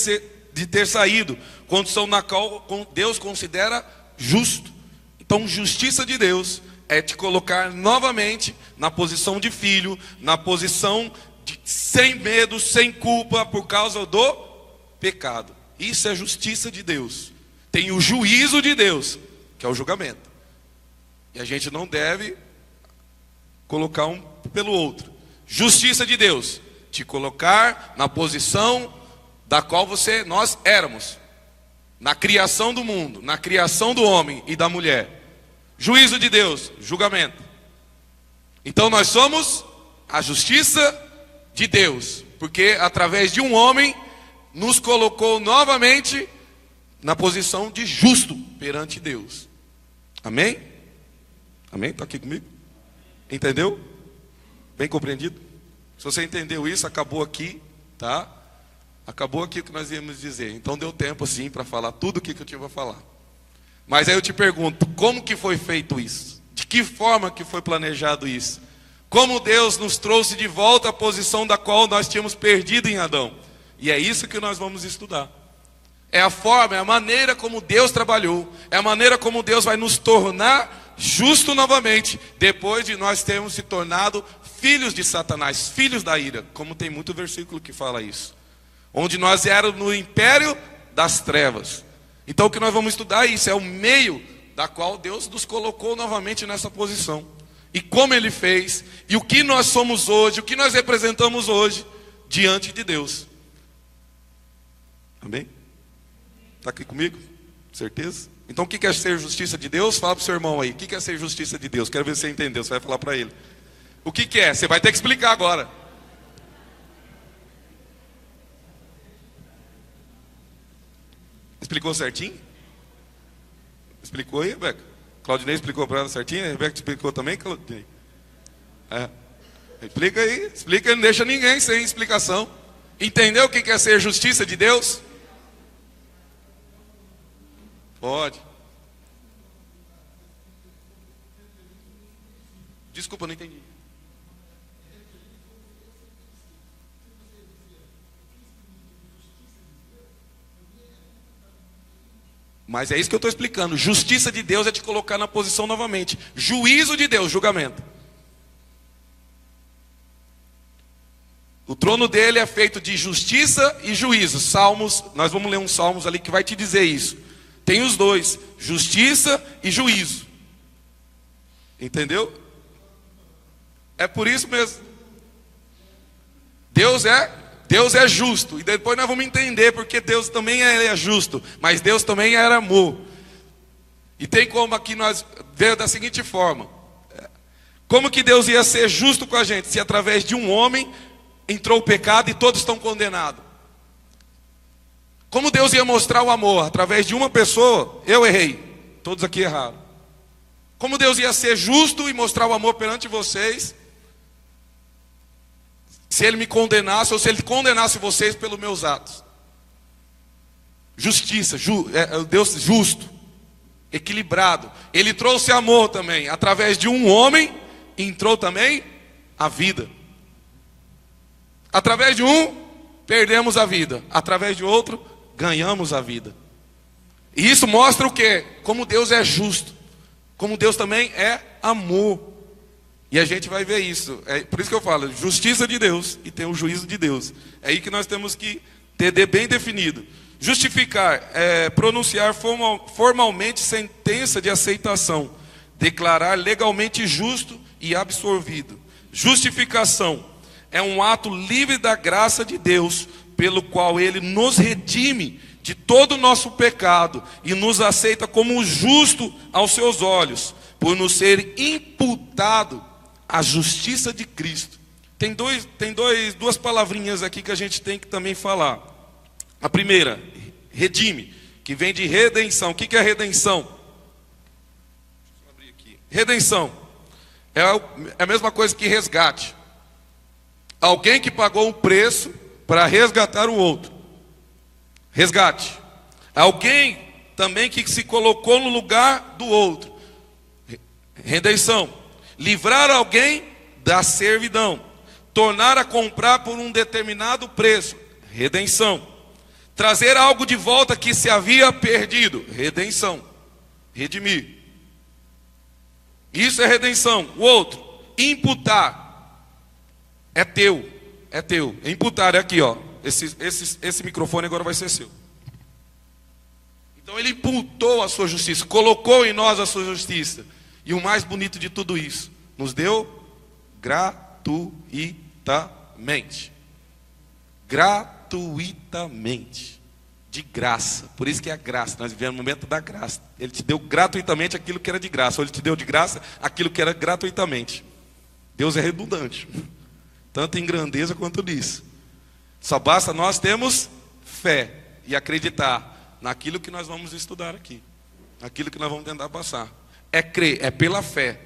de ter saído, condição na qual Deus considera justo. Então, justiça de Deus é te colocar novamente na posição de filho, na posição sem medo, sem culpa, por causa do pecado. Isso é justiça de Deus. Tem o juízo de Deus, que é o julgamento. E a gente não deve colocar um pelo outro. Justiça de Deus, te colocar na posição da qual nós éramos, na criação do mundo, na criação do homem e da mulher. Juízo de Deus, julgamento. Então nós somos a justiça de Deus, porque através de um homem nos colocou novamente na posição de justo perante Deus. Amém? Amém? Está aqui comigo? Entendeu? Bem compreendido? Se você entendeu isso, acabou aqui, tá? Acabou aqui o que nós íamos dizer. Então deu tempo sim para falar tudo o que eu tinha para falar. Mas aí eu te pergunto, como que foi feito isso? De que forma que foi planejado isso? Como Deus nos trouxe de volta à posição da qual nós tínhamos perdido em Adão? E é isso que nós vamos estudar. É a forma, é a maneira como Deus trabalhou, é a maneira como Deus vai nos tornar justo novamente, depois de nós termos se tornado filhos de Satanás, filhos da ira, como tem muito versículo que fala isso, onde nós éramos no império das trevas. Então o que nós vamos estudar é isso, é o meio da qual Deus nos colocou novamente nessa posição, e como Ele fez, e o que nós somos hoje, o que nós representamos hoje, diante de Deus. Amém? Está aqui comigo? Certeza? Então o que é ser justiça de Deus? Fala para o seu irmão aí, o que é ser justiça de Deus? Quero ver se você entendeu, você vai falar para ele. O que é? Você vai ter que explicar agora. Explicou certinho? Explicou aí, Rebeca? Claudinei explicou para ela certinho? A Rebeca explicou também, Claudinei? Explica aí, explica, não deixa ninguém sem explicação. Entendeu o que é ser justiça de Deus? Pode. Desculpa, não entendi. Mas é isso que eu estou explicando. Justiça de Deus é te colocar na posição novamente. Juízo de Deus, julgamento. O trono dele é feito de justiça e juízo. Salmos, nós vamos ler uns salmos ali que vai te dizer isso. Tem os dois, justiça e juízo. Entendeu? É por isso mesmo. Deus é justo. E depois nós vamos entender porque Deus também é justo. Mas Deus também era amor. E tem como aqui nós ver da seguinte forma. Como que Deus ia ser justo com a gente? Se através de um homem entrou o pecado e todos estão condenados. Como Deus ia mostrar o amor? Através de uma pessoa, eu errei. Todos aqui erraram. Como Deus ia ser justo e mostrar o amor perante vocês, se Ele me condenasse ou se Ele condenasse vocês pelos meus atos. Justiça, Deus justo, equilibrado. Ele trouxe amor também. Através de um homem, entrou também a vida. Através de um, perdemos a vida. Através de outro, ganhamos a vida. E isso mostra o quê? Como Deus é justo. Como Deus também é amor. E a gente vai ver isso. É por isso que eu falo, justiça de Deus e tem o juízo de Deus. É aí que nós temos que ter bem definido. Justificar é pronunciar formalmente sentença de aceitação. Declarar legalmente justo e absolvido. Justificação é um ato livre da graça de Deus, pelo qual Ele nos redime de todo o nosso pecado e nos aceita como justo aos seus olhos, por nos ser imputado a justiça de Cristo. Tem duas palavrinhas aqui que a gente tem que também falar. A primeira, redime, que vem de redenção. O que é redenção? Deixa eu abrir aqui. Redenção é a mesma coisa que resgate. Alguém que pagou um preço para resgatar o outro. Resgate. Alguém também que se colocou no lugar do outro. Redenção. Livrar alguém da servidão. Tornar a comprar por um determinado preço. Redenção. Trazer algo de volta que se havia perdido. Redenção. Redimir. Isso é redenção. O outro, imputar. É teu. É teu. Imputar é aqui, ó. Esse microfone agora vai ser seu. Então ele imputou a sua justiça, colocou em nós a sua justiça. E o mais bonito de tudo isso, nos deu gratuitamente. Gratuitamente. De graça. Por isso que é a graça. Nós vivemos no momento da graça. Ele te deu gratuitamente aquilo que era de graça. Ou ele te deu de graça aquilo que era gratuitamente. Deus é redundante. Tanto em grandeza quanto nisso. Só basta nós termos fé e acreditar naquilo que nós vamos estudar aqui. Naquilo que nós vamos tentar passar. É crer, é pela fé.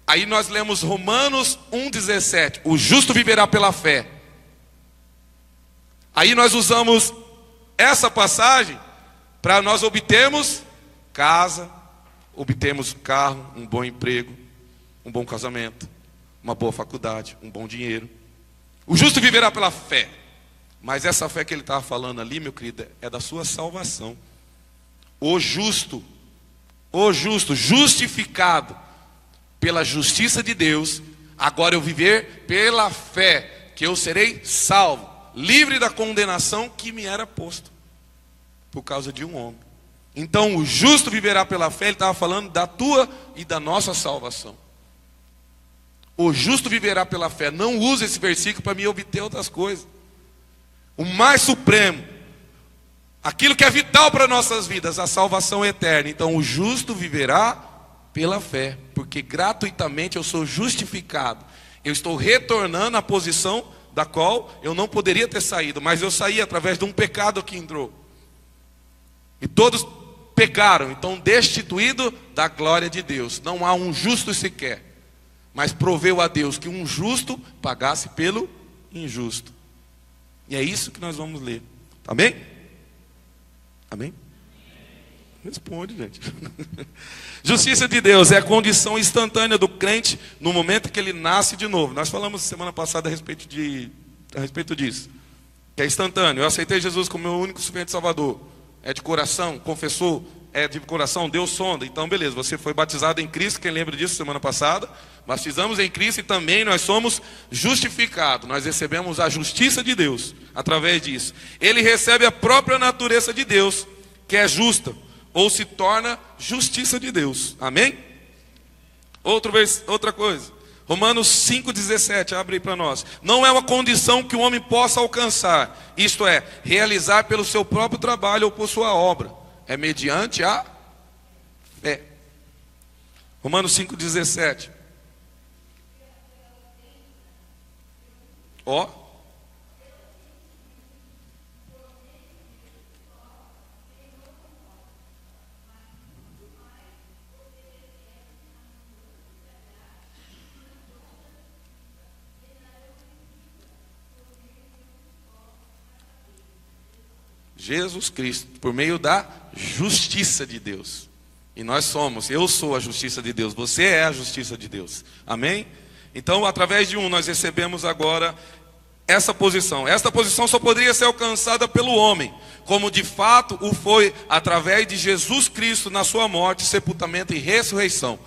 Aí nós lemos Romanos 1,17. O justo viverá pela fé. Aí nós usamos essa passagem para nós obtermos casa, obtermos carro, um bom emprego, um bom casamento, uma boa faculdade, um bom dinheiro. O justo viverá pela fé. Mas essa fé que ele estava falando ali, meu querido, é da sua salvação. O justo, justificado pela justiça de Deus, agora eu viver pela fé, que eu serei salvo, livre da condenação que me era posto, por causa de um homem. Então o justo viverá pela fé, ele estava falando da tua e da nossa salvação. O justo viverá pela fé. Não use esse versículo para me obter outras coisas. O mais supremo, aquilo que é vital para nossas vidas, a salvação eterna. Então o justo viverá pela fé, porque gratuitamente eu sou justificado. Eu estou retornando à posição da qual eu não poderia ter saído, mas eu saí através de um pecado que entrou. E todos pecaram, então destituído da glória de Deus. Não há um justo sequer, mas proveu a Deus que um justo pagasse pelo injusto. E é isso que nós vamos ler. Amém? Amém? Responde, gente. Justiça de Deus é a condição instantânea do crente no momento que ele nasce de novo. Nós falamos semana passada a respeito disso. Que é instantâneo. Eu aceitei Jesus como meu único suficiente Salvador. É de coração, confessou, é de coração, Deus sonda. Então beleza, você foi batizado em Cristo. Quem lembra disso semana passada? Batizamos em Cristo e também nós somos justificados. Nós recebemos a justiça de Deus através disso. Ele recebe a própria natureza de Deus, que é justa, ou se torna justiça de Deus. Amém? Outra coisa. Romanos 5,17, abre aí para nós. Não é uma condição que o homem possa alcançar. Isto é, realizar pelo seu próprio trabalho ou por sua obra. É mediante a fé. Romanos 5,17. Ó. Jesus Cristo, por meio da justiça de Deus. E nós somos, eu sou a justiça de Deus, você é a justiça de Deus. Amém? Então, através de nós recebemos agora essa posição. Esta posição só poderia ser alcançada pelo homem, como de fato o foi através de Jesus Cristo na sua morte, sepultamento e ressurreição.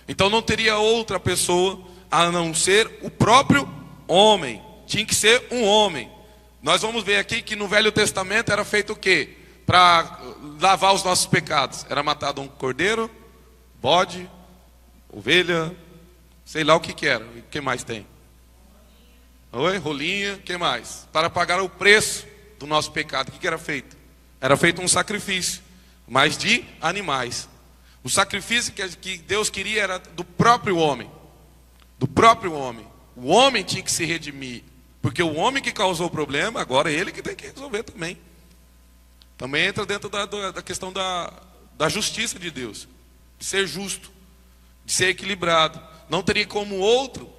Então não teria outra pessoa a não ser o próprio homem. Tinha que ser um homem. Nós vamos ver aqui que no Velho Testamento era feito o quê? Para lavar os nossos pecados. Era matado um cordeiro, bode, ovelha, sei lá o que era. O que mais tem? Oi, rolinha, o que mais? Para pagar o preço do nosso pecado. O que era feito? Era feito um sacrifício, mas de animais. O sacrifício que Deus queria era do próprio homem. Do próprio homem. O homem tinha que se redimir. Porque o homem que causou o problema, agora é ele que tem que resolver também. Também entra dentro da questão da justiça de Deus, de ser justo, de ser equilibrado. Não teria como outro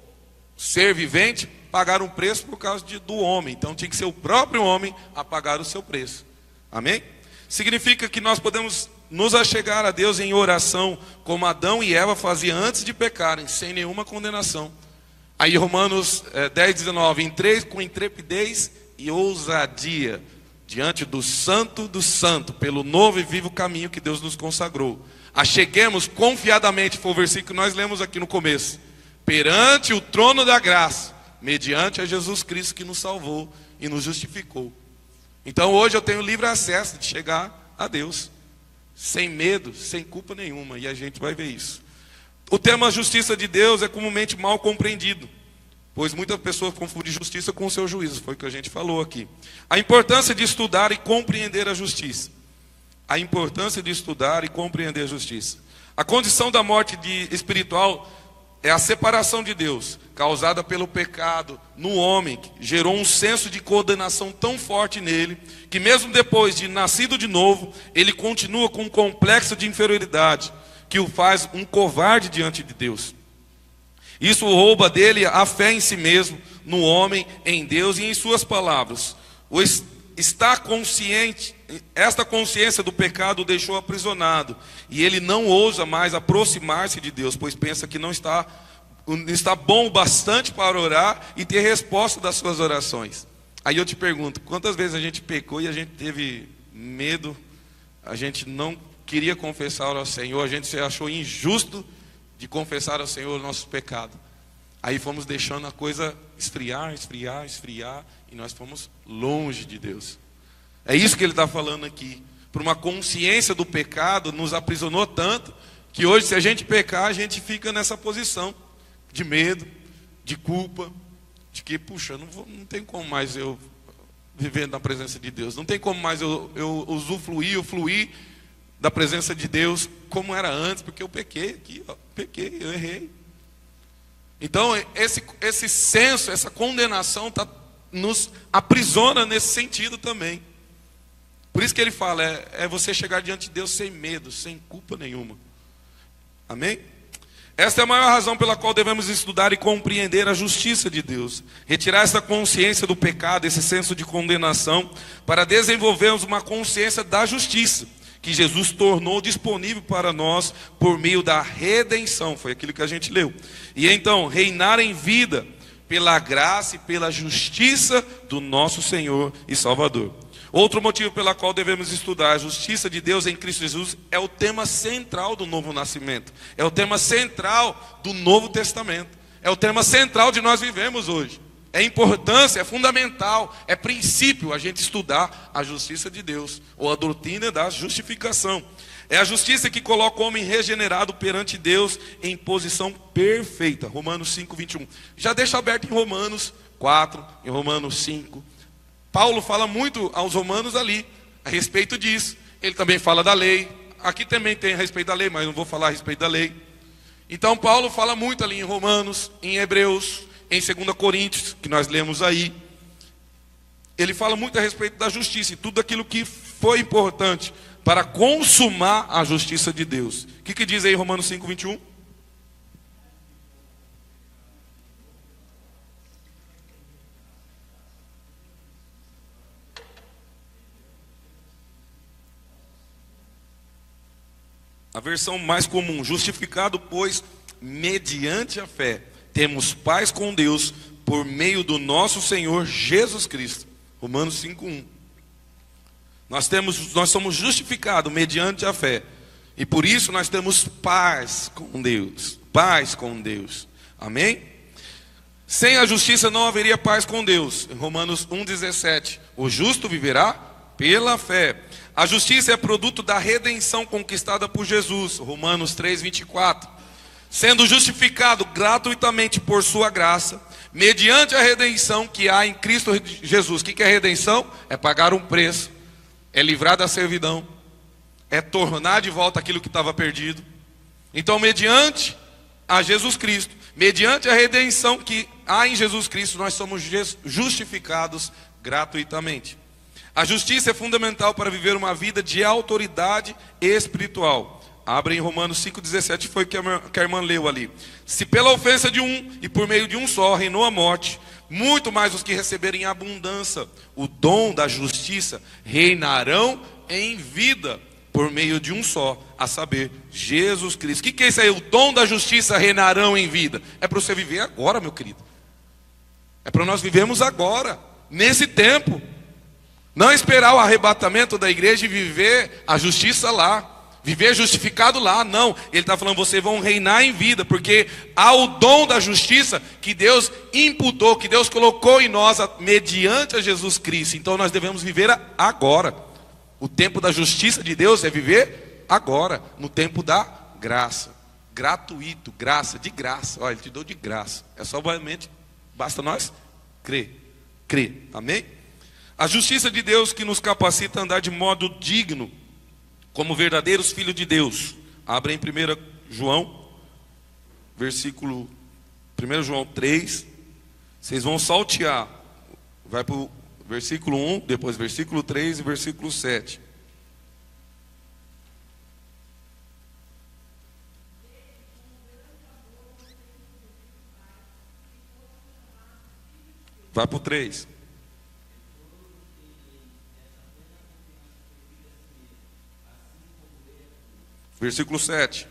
ser vivente pagar um preço por causa do homem. Então tinha que ser o próprio homem a pagar o seu preço. Amém? Significa que nós podemos nos achegar a Deus em oração, como Adão e Eva faziam antes de pecarem, sem nenhuma condenação. Aí Romanos 10:19, entrei com intrepidez e ousadia diante do Santo, pelo novo e vivo caminho que Deus nos consagrou. Acheguemos confiadamente, foi o versículo que nós lemos aqui no começo, perante o trono da graça, mediante a Jesus Cristo que nos salvou e nos justificou. Então hoje eu tenho livre acesso de chegar a Deus, sem medo, sem culpa nenhuma, e a gente vai ver isso. O tema justiça de Deus é comumente mal compreendido, pois muitas pessoas confundem justiça com o seu juízo, foi o que a gente falou aqui. A importância de estudar e compreender a justiça. A importância de estudar e compreender a justiça. A condição da morte espiritual é a separação de Deus, causada pelo pecado no homem, que gerou um senso de condenação tão forte nele, que mesmo depois de nascido de novo, ele continua com um complexo de inferioridade, que o faz um covarde diante de Deus. Isso rouba dele a fé em si mesmo, no homem, em Deus e em suas palavras. Esta consciência do pecado o deixou aprisionado, e ele não ousa mais aproximar-se de Deus, pois pensa que não está bom o bastante para orar e ter resposta das suas orações. Aí eu te pergunto, quantas vezes a gente pecou e a gente teve medo, a gente não queria confessar ao Senhor, a gente se achou injusto de confessar ao Senhor o nosso pecado. Aí fomos deixando a coisa esfriar, e nós fomos longe de Deus. É isso que ele está falando aqui. Por uma consciência do pecado, nos aprisionou tanto, que hoje se a gente pecar, a gente fica nessa posição de medo, de culpa, de que, puxa, não tem como mais eu viver na presença de Deus, não tem como mais eu usufruir, eu fluir da presença de Deus como era antes, porque eu pequei aqui, eu errei. Então esse senso, essa condenação nos aprisiona nesse sentido também. Por isso que ele fala, é você chegar diante de Deus sem medo, sem culpa nenhuma. Amém? Esta é a maior razão pela qual devemos estudar e compreender a justiça de Deus. Retirar essa consciência do pecado, esse senso de condenação, para desenvolvermos uma consciência da justiça, que Jesus tornou disponível para nós por meio da redenção. Foi aquilo que a gente leu. E então, reinar em vida pela graça e pela justiça do nosso Senhor e Salvador. Outro motivo pela qual devemos estudar a justiça de Deus em Cristo Jesus é o tema central do novo nascimento. É o tema central do Novo Testamento. É o tema central de nós vivemos hoje. É importância, é fundamental, é princípio a gente estudar a justiça de Deus, ou a doutrina da justificação. É a justiça que coloca o homem regenerado perante Deus em posição perfeita. Romanos 5:21. Já deixa aberto em Romanos 4, em Romanos 5. Paulo fala muito aos romanos ali a respeito disso. Ele também fala da lei. Aqui também tem a respeito da lei, mas não vou falar a respeito da lei. Então Paulo fala muito ali em Romanos, em Hebreus, em 2 Coríntios, que nós lemos aí. Ele fala muito a respeito da justiça e tudo aquilo que foi importante para consumar a justiça de Deus. O que diz aí Romanos 5:21? A versão mais comum, justificado, pois, mediante a fé, temos paz com Deus por meio do nosso Senhor Jesus Cristo. Romanos 5:1. Nós somos justificados mediante a fé. E por isso nós temos paz com Deus. Paz com Deus. Amém? Sem a justiça não haveria paz com Deus. Em Romanos 1:17. O justo viverá pela fé. A justiça é produto da redenção conquistada por Jesus. Romanos 3:24. Sendo justificado gratuitamente por sua graça, mediante a redenção que há em Cristo Jesus. O que é redenção? É pagar um preço, é livrar da servidão, é tornar de volta aquilo que estava perdido. Então, mediante a Jesus Cristo, mediante a redenção que há em Jesus Cristo, nós somos justificados gratuitamente. A justiça é fundamental para viver uma vida de autoridade espiritual. Abre em Romanos 5,17, foi o que a irmã leu ali. Se pela ofensa de um e por meio de um só reinou a morte, muito mais os que receberem abundância o dom da justiça reinarão em vida por meio de um só, a saber, Jesus Cristo. O que é isso aí? O dom da justiça reinarão em vida. É para você viver agora, meu querido. É para nós vivermos agora, nesse tempo. Não esperar o arrebatamento da igreja e viver a justiça lá. Viver justificado lá, não. Ele está falando, vocês vão reinar em vida, porque há o dom da justiça que Deus imputou, que Deus colocou em nós mediante a Jesus Cristo. Então nós devemos viver agora. O tempo da justiça de Deus é viver agora, no tempo da graça. Gratuito, graça, de graça. Olha, Ele te deu de graça. É somente, basta nós crer. Amém? A justiça de Deus que nos capacita a andar de modo digno, como verdadeiros filhos de Deus. Abre em 1 João, versículo 1 João 3. Vocês vão saltear. Vai para o versículo 1, depois versículo 3 e versículo 7. Vai para o 3. Versículo 7.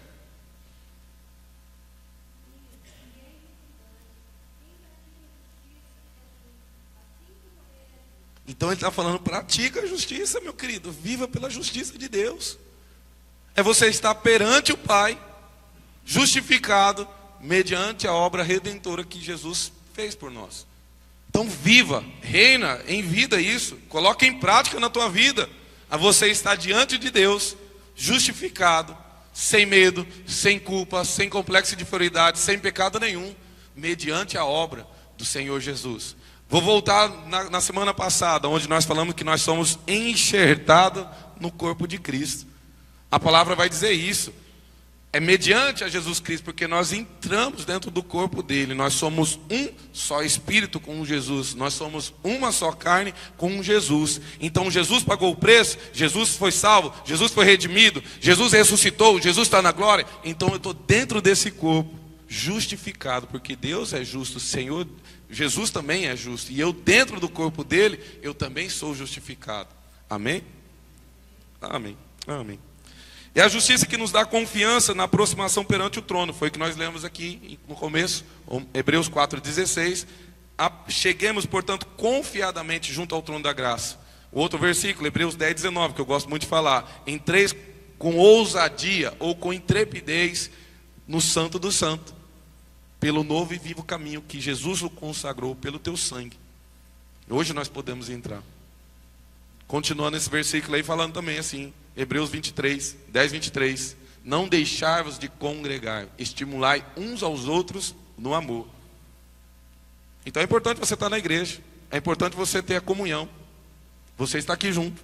Então ele está falando, pratica a justiça, meu querido. Viva pela justiça de Deus. É você estar perante o Pai, justificado, mediante a obra redentora que Jesus fez por nós. Então viva, reina em vida isso. Coloque em prática na tua vida. A você estar diante de Deus, justificado, sem medo, sem culpa, sem complexo de inferioridade, sem pecado nenhum, mediante a obra do Senhor Jesus. Vou voltar na semana passada, onde nós falamos que nós somos enxertados no corpo de Cristo. A palavra vai dizer isso. É mediante a Jesus Cristo, porque nós entramos dentro do corpo dele. Nós somos um só espírito com Jesus. Nós somos uma só carne com Jesus. Então Jesus pagou o preço, Jesus foi salvo, Jesus foi redimido, Jesus ressuscitou, Jesus está na glória. Então eu estou dentro desse corpo, justificado, porque Deus é justo, o Senhor, Jesus também é justo. E eu dentro do corpo dele, eu também sou justificado. Amém? Amém. Amém. É a justiça que nos dá confiança na aproximação perante o trono. Foi o que nós lemos aqui no começo, Hebreus 4,16. Cheguemos, portanto, confiadamente junto ao trono da graça. O outro versículo, Hebreus 10,19, que eu gosto muito de falar. Entreis com ousadia ou com intrepidez no Santo do Santo, pelo novo e vivo caminho que Jesus o consagrou pelo teu sangue. Hoje nós podemos entrar. Continuando esse versículo aí, falando também assim, Hebreus 10:23. Não deixai-vos de congregar, estimulai uns aos outros no amor. Então é importante você estar na igreja, é importante você ter a comunhão, você está aqui junto.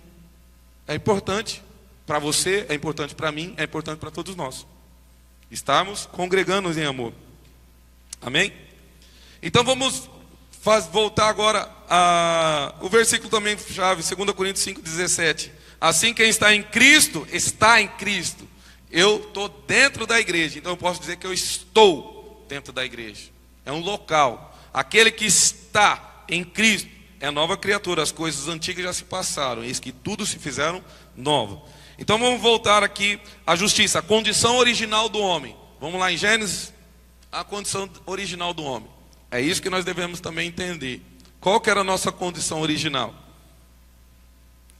É importante para você, é importante para mim, é importante para todos nós. Estamos congregando-nos em amor. Amém? Então vamos voltar agora o versículo também chave, 2 Coríntios 5,17. Assim quem está em Cristo, está em Cristo. Eu estou dentro da igreja, então eu posso dizer que eu estou dentro da igreja. É um local. Aquele que está em Cristo é nova criatura. As coisas antigas já se passaram, eis que tudo se fizeram novo. Então vamos voltar aqui à justiça, a condição original do homem. Vamos lá em Gênesis, a condição original do homem. É isso que nós devemos também entender. Qual que era a nossa condição original?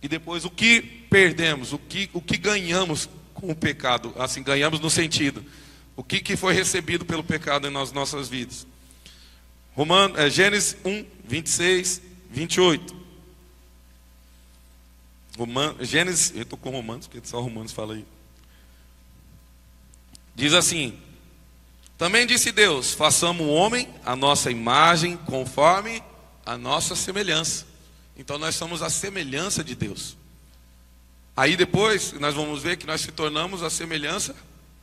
E depois o que perdemos, o que ganhamos com o pecado. Assim, ganhamos no sentido, o que foi recebido pelo pecado nas nossas vidas. Gênesis 1, 26, 28. Gênesis, eu estou com Romanos, porque só Romanos fala aí. Diz assim: também disse Deus, façamos o homem a nossa imagem, conforme a nossa semelhança. Então nós somos a semelhança de Deus. Aí depois nós vamos ver que nós se tornamos a semelhança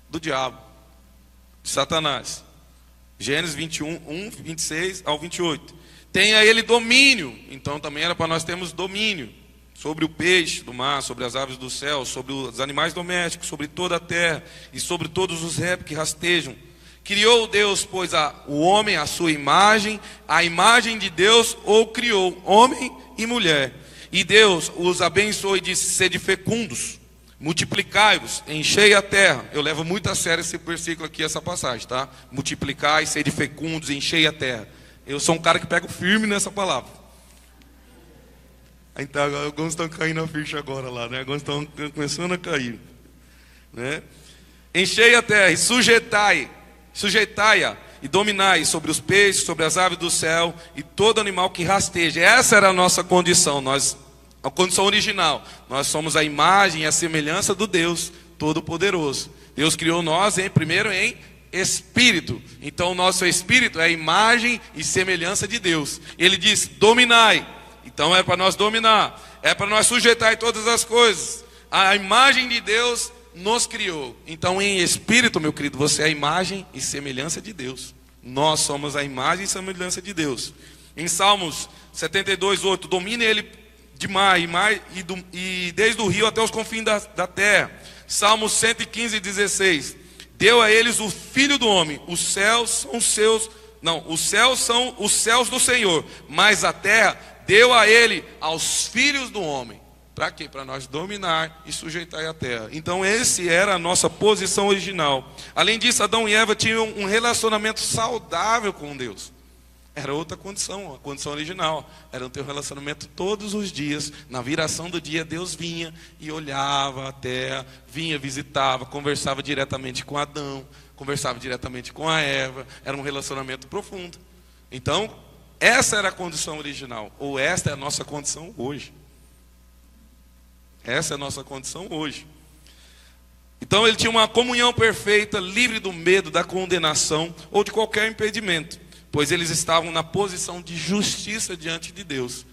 do diabo, de Satanás. Gênesis 21, 26 ao 28. Tenha ele domínio. Então também era para nós termos domínio sobre o peixe do mar, sobre as aves do céu, sobre os animais domésticos, sobre toda a terra e sobre todos os répteis que rastejam. Criou Deus, pois, o homem à sua imagem, a imagem de Deus o criou, homem e mulher. E Deus os abençoou e disse: sede fecundos, multiplicai-vos, enchei a terra. Eu levo muito a sério esse versículo aqui, essa passagem, tá? Multiplicai, sede fecundos, enchei a terra. Eu sou um cara que pego firme nessa palavra. Então, alguns estão caindo a ficha agora lá, né? Alguns estão começando a cair, né? Enchei a terra e sujeitai-a e dominai sobre os peixes, sobre as aves do céu e todo animal que rasteja. Essa era a nossa condição, a condição original. Nós somos a imagem e a semelhança do Deus Todo-Poderoso. Deus criou nós primeiro em espírito. Então o nosso espírito é a imagem e semelhança de Deus. Ele diz: dominai. Então é para nós dominar, é para nós sujeitar em todas as coisas. A imagem de Deus nos criou. Então em espírito, meu querido, você é a imagem e semelhança de Deus. Nós somos a imagem e semelhança de Deus. Em Salmos 72:8, domine ele de mar e desde o rio até os confins da terra. Salmos 115:16, deu a eles o filho do homem. Os céus são os céus são os céus do Senhor, mas a terra deu a ele, aos filhos do homem. Para quê? Para nós dominar e sujeitar a terra. Então essa era a nossa posição original. Além disso, Adão e Eva tinham um relacionamento saudável com Deus. Era outra condição, a condição original. Era ter um relacionamento todos os dias. Na viração do dia, Deus vinha e olhava a terra, vinha, visitava, conversava diretamente com Adão, conversava diretamente com a Eva. Era um relacionamento profundo. Então, essa era a condição original, ou esta é a nossa condição hoje. Essa é a nossa condição hoje. Então ele tinha uma comunhão perfeita, livre do medo, da condenação ou de qualquer impedimento, pois eles estavam na posição de justiça diante de Deus.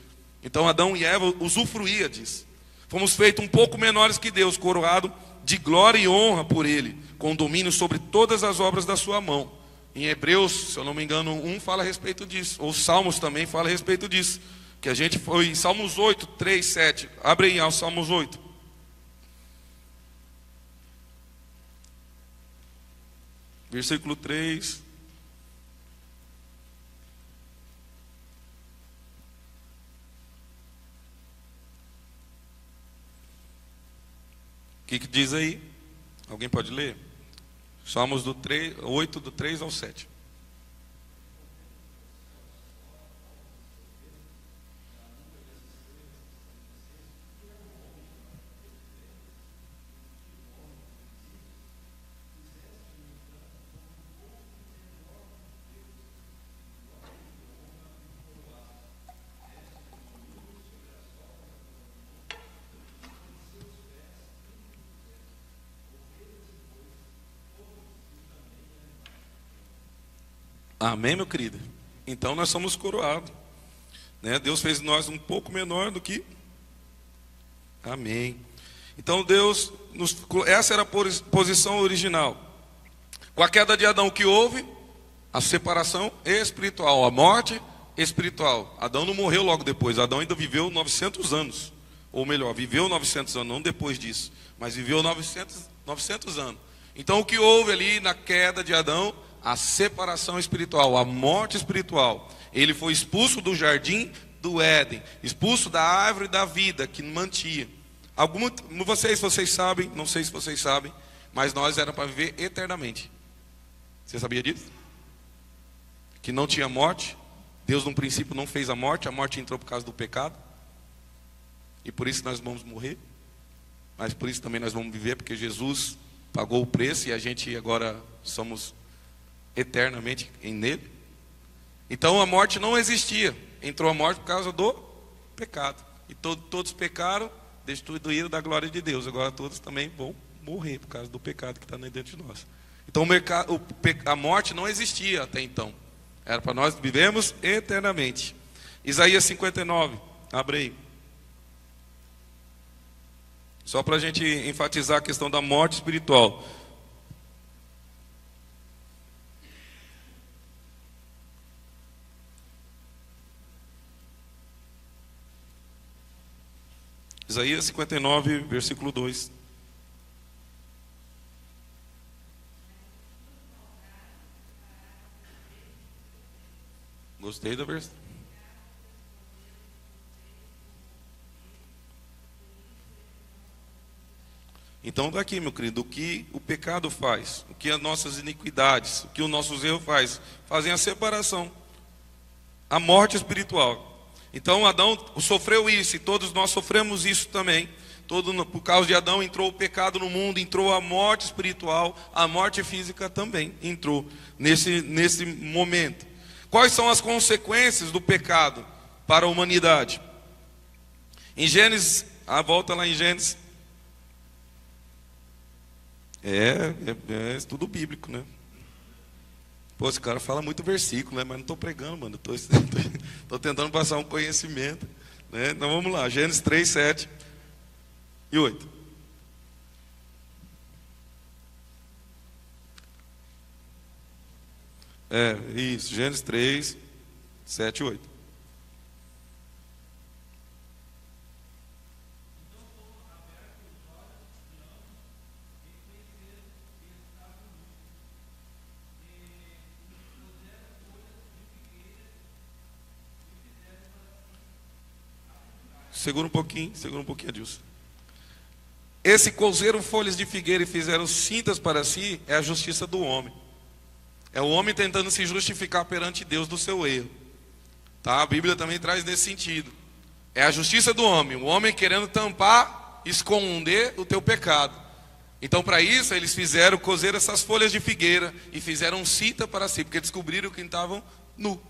Então Adão e Eva usufruíam disso. Fomos feitos um pouco menores que Deus, coroado de glória e honra por Ele, com domínio sobre todas as obras da sua mão. Em Hebreus, se eu não me engano, 1 fala a respeito disso. Ou Salmos também fala a respeito disso. Que a gente foi em Salmos 8, 3, 7. Abre aí, Salmos 8. Versículo 3. O que diz aí? Alguém pode ler? Salmos 8, do 3 ao 7. Amém, meu querido? Então nós somos coroados, né? Deus fez nós um pouco menor do que... Amém. Então Deus, essa era a posição original. Com a queda de Adão, o que houve? A separação espiritual, a morte espiritual. Adão não morreu logo depois, Adão ainda viveu 900 anos. Ou melhor, viveu 900 anos, não depois disso, mas viveu 900 anos. Então o que houve ali na queda de Adão? A separação espiritual, a morte espiritual. Ele foi expulso do jardim do Éden, expulso da árvore da vida que mantinha. Vocês sabem, não sei se vocês sabem, mas nós éramos para viver eternamente. Você sabia disso? Que não tinha morte. Deus no princípio não fez a morte entrou por causa do pecado. E por isso nós vamos morrer. Mas por isso também nós vamos viver, porque Jesus pagou o preço e a gente agora somos eternamente nele. Então a morte não existia. Entrou a morte por causa do pecado. E todos pecaram, destituíram da glória de Deus. Agora todos também vão morrer por causa do pecado que está dentro de nós. Então a morte não existia até então. Era para nós vivermos eternamente. Isaías 59, abre aí. Só para a gente enfatizar a questão da morte espiritual. Isaías 59, versículo 2. Gostei da versão. Então está aqui, meu querido, o que o pecado faz, o que as nossas iniquidades, o que os nossos erros fazem a separação, a morte espiritual. Então Adão sofreu isso e todos nós sofremos isso também. Por causa de Adão entrou o pecado no mundo, entrou a morte espiritual, a morte física também entrou nesse momento. Quais são as consequências do pecado para a humanidade? Em Gênesis, volta lá em Gênesis. É estudo bíblico, né? Pô, esse cara fala muito versículo, né? Mas não estou pregando, mano. Estou tentando passar um conhecimento, né? Então vamos lá, Gênesis 3, 7 e 8. Isso, Gênesis 3, 7 e 8. Segura um pouquinho, Adilson. Esse cozeram folhas de figueira e fizeram cintas para si, é a justiça do homem. É o homem tentando se justificar perante Deus do seu erro. Tá? A Bíblia também traz nesse sentido. É a justiça do homem, o homem querendo tampar, esconder o teu pecado. Então para isso eles cozeram essas folhas de figueira e fizeram cinta para si, porque descobriram que estavam nu.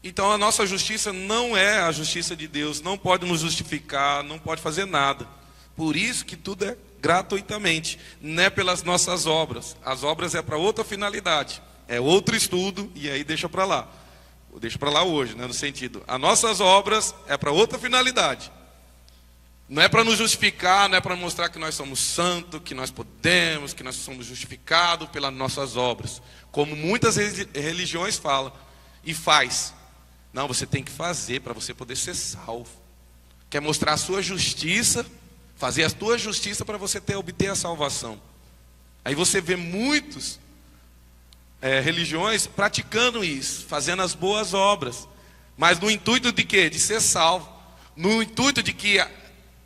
Então a nossa justiça não é a justiça de Deus, não pode nos justificar, não pode fazer nada. Por isso que tudo é gratuitamente, não é pelas nossas obras. As obras é para outra finalidade, é outro estudo, e aí deixa para lá. Deixa para lá hoje, né, no sentido, as nossas obras é para outra finalidade. Não é para nos justificar, não é para mostrar que nós somos santos, que nós podemos, que nós somos justificados pelas nossas obras. Como muitas religiões falam e faz. Não, você tem que fazer para você poder ser salvo. Quer mostrar a sua justiça, fazer a tua justiça para você obter a salvação. Aí você vê muitos religiões praticando isso, fazendo as boas obras. Mas no intuito de quê? De ser salvo. No intuito de que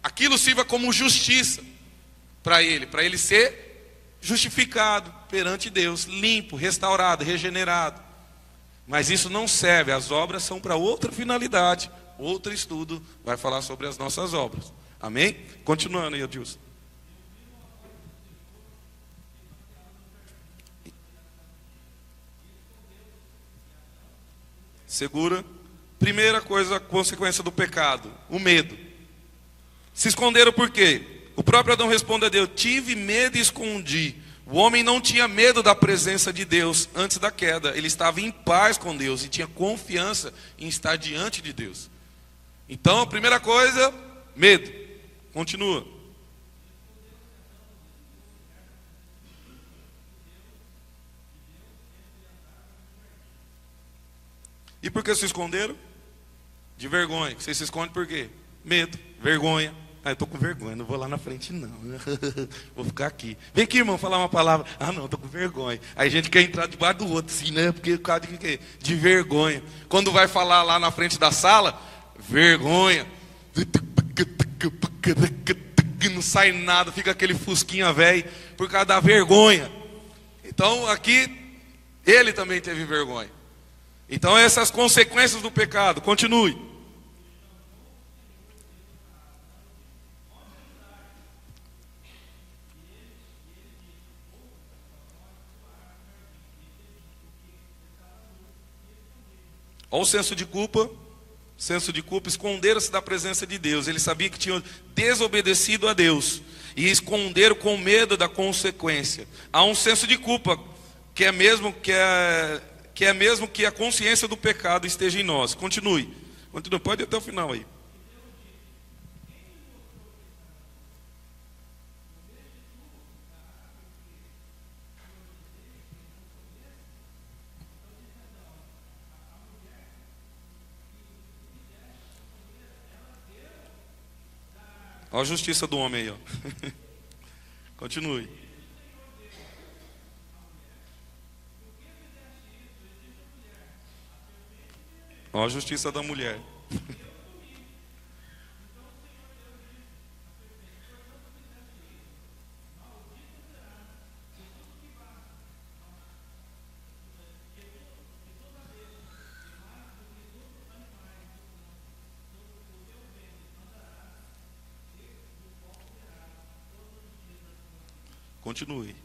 aquilo sirva como justiça para ele ser justificado perante Deus, limpo, restaurado, regenerado. Mas isso não serve, as obras são para outra finalidade. Outro estudo vai falar sobre as nossas obras. Amém? Continuando aí, Adilson. Segura. Primeira coisa, consequência do pecado, o medo. Se esconderam por quê? O próprio Adão responde a Deus: tive medo e escondi. O homem não tinha medo da presença de Deus antes da queda. Ele estava em paz com Deus e tinha confiança em estar diante de Deus. Então, a primeira coisa, medo. Continua. E por que se esconderam? De vergonha. Vocês se escondem por quê? Medo, vergonha. Eu estou com vergonha, não vou lá na frente não. Vou ficar aqui. Vem aqui, irmão, falar uma palavra. Não, estou com vergonha. Aí a gente quer entrar debaixo do outro, assim, né? Porque por causa de quê? De vergonha. Quando vai falar lá na frente da sala, vergonha. Não sai nada, fica aquele fusquinha velho por causa da vergonha. Então aqui, ele também teve vergonha. Então essas consequências do pecado, continue. Olha o senso de culpa. Senso de culpa, esconderam-se da presença de Deus. Ele sabia que tinham desobedecido a Deus e esconderam com medo da consequência. Há um senso de culpa que é mesmo que a consciência do pecado esteja em nós. Continue, pode ir até o final aí. Olha a justiça do homem aí, ó. Continue. Olha a justiça da mulher. Continue.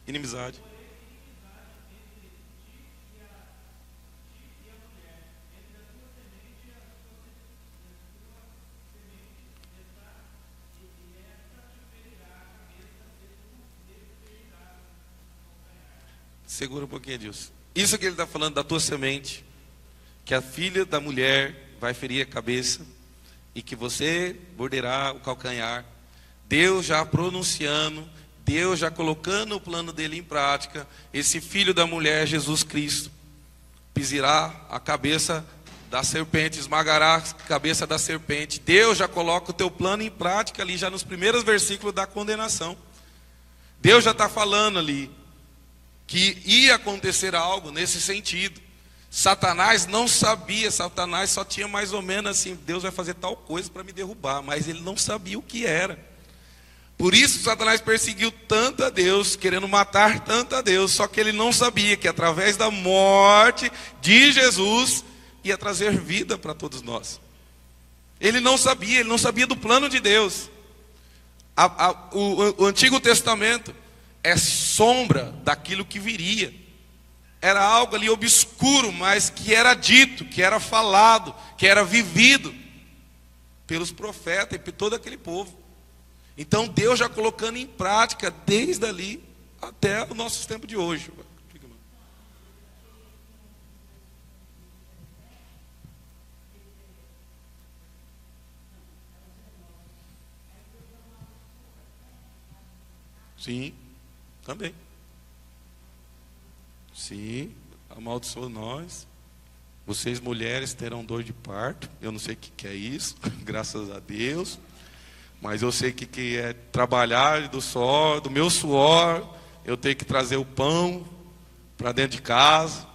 Inimizade. Segura um pouquinho, Edilson. Isso que ele está falando da tua semente, que a filha da mulher vai ferir a cabeça e que você morderá o calcanhar. Deus já pronunciando, Deus já colocando o plano dele em prática. Esse filho da mulher, Jesus Cristo, pisará a cabeça da serpente, esmagará a cabeça da serpente. Deus já coloca o teu plano em prática ali, já nos primeiros versículos da condenação. Deus já está falando ali que ia acontecer algo nesse sentido. Satanás não sabia, Satanás só tinha mais ou menos assim, Deus vai fazer tal coisa para me derrubar, mas ele não sabia o que era. Por isso Satanás perseguiu tanto a Deus, querendo matar tanto a Deus, só que ele não sabia que através da morte de Jesus ia trazer vida para todos nós. Ele não sabia do plano de Deus. O Antigo Testamento é sombra daquilo que viria. Era algo ali obscuro, mas que era dito, que era falado, que era vivido pelos profetas e por todo aquele povo. Então Deus já colocando em prática desde ali até o nosso tempo de hoje. Sim, também. Sim, amaldiçoou nós. Vocês mulheres terão dor de parto. Eu não sei o que é isso, graças a Deus. Mas eu sei que é trabalhar do meu suor. Eu tenho que trazer o pão para dentro de casa.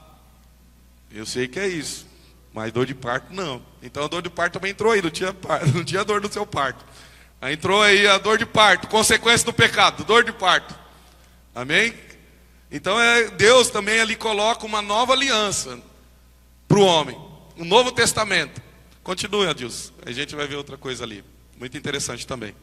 Eu sei que é isso. Mas dor de parto não. Então a dor de parto também entrou aí, não tinha dor no seu parto. Aí entrou aí a dor de parto, consequência do pecado, dor de parto. Amém? Então Deus também ali coloca uma nova aliança para o homem, um novo testamento. Continue, Adilson, a gente vai ver outra coisa ali, muito interessante também.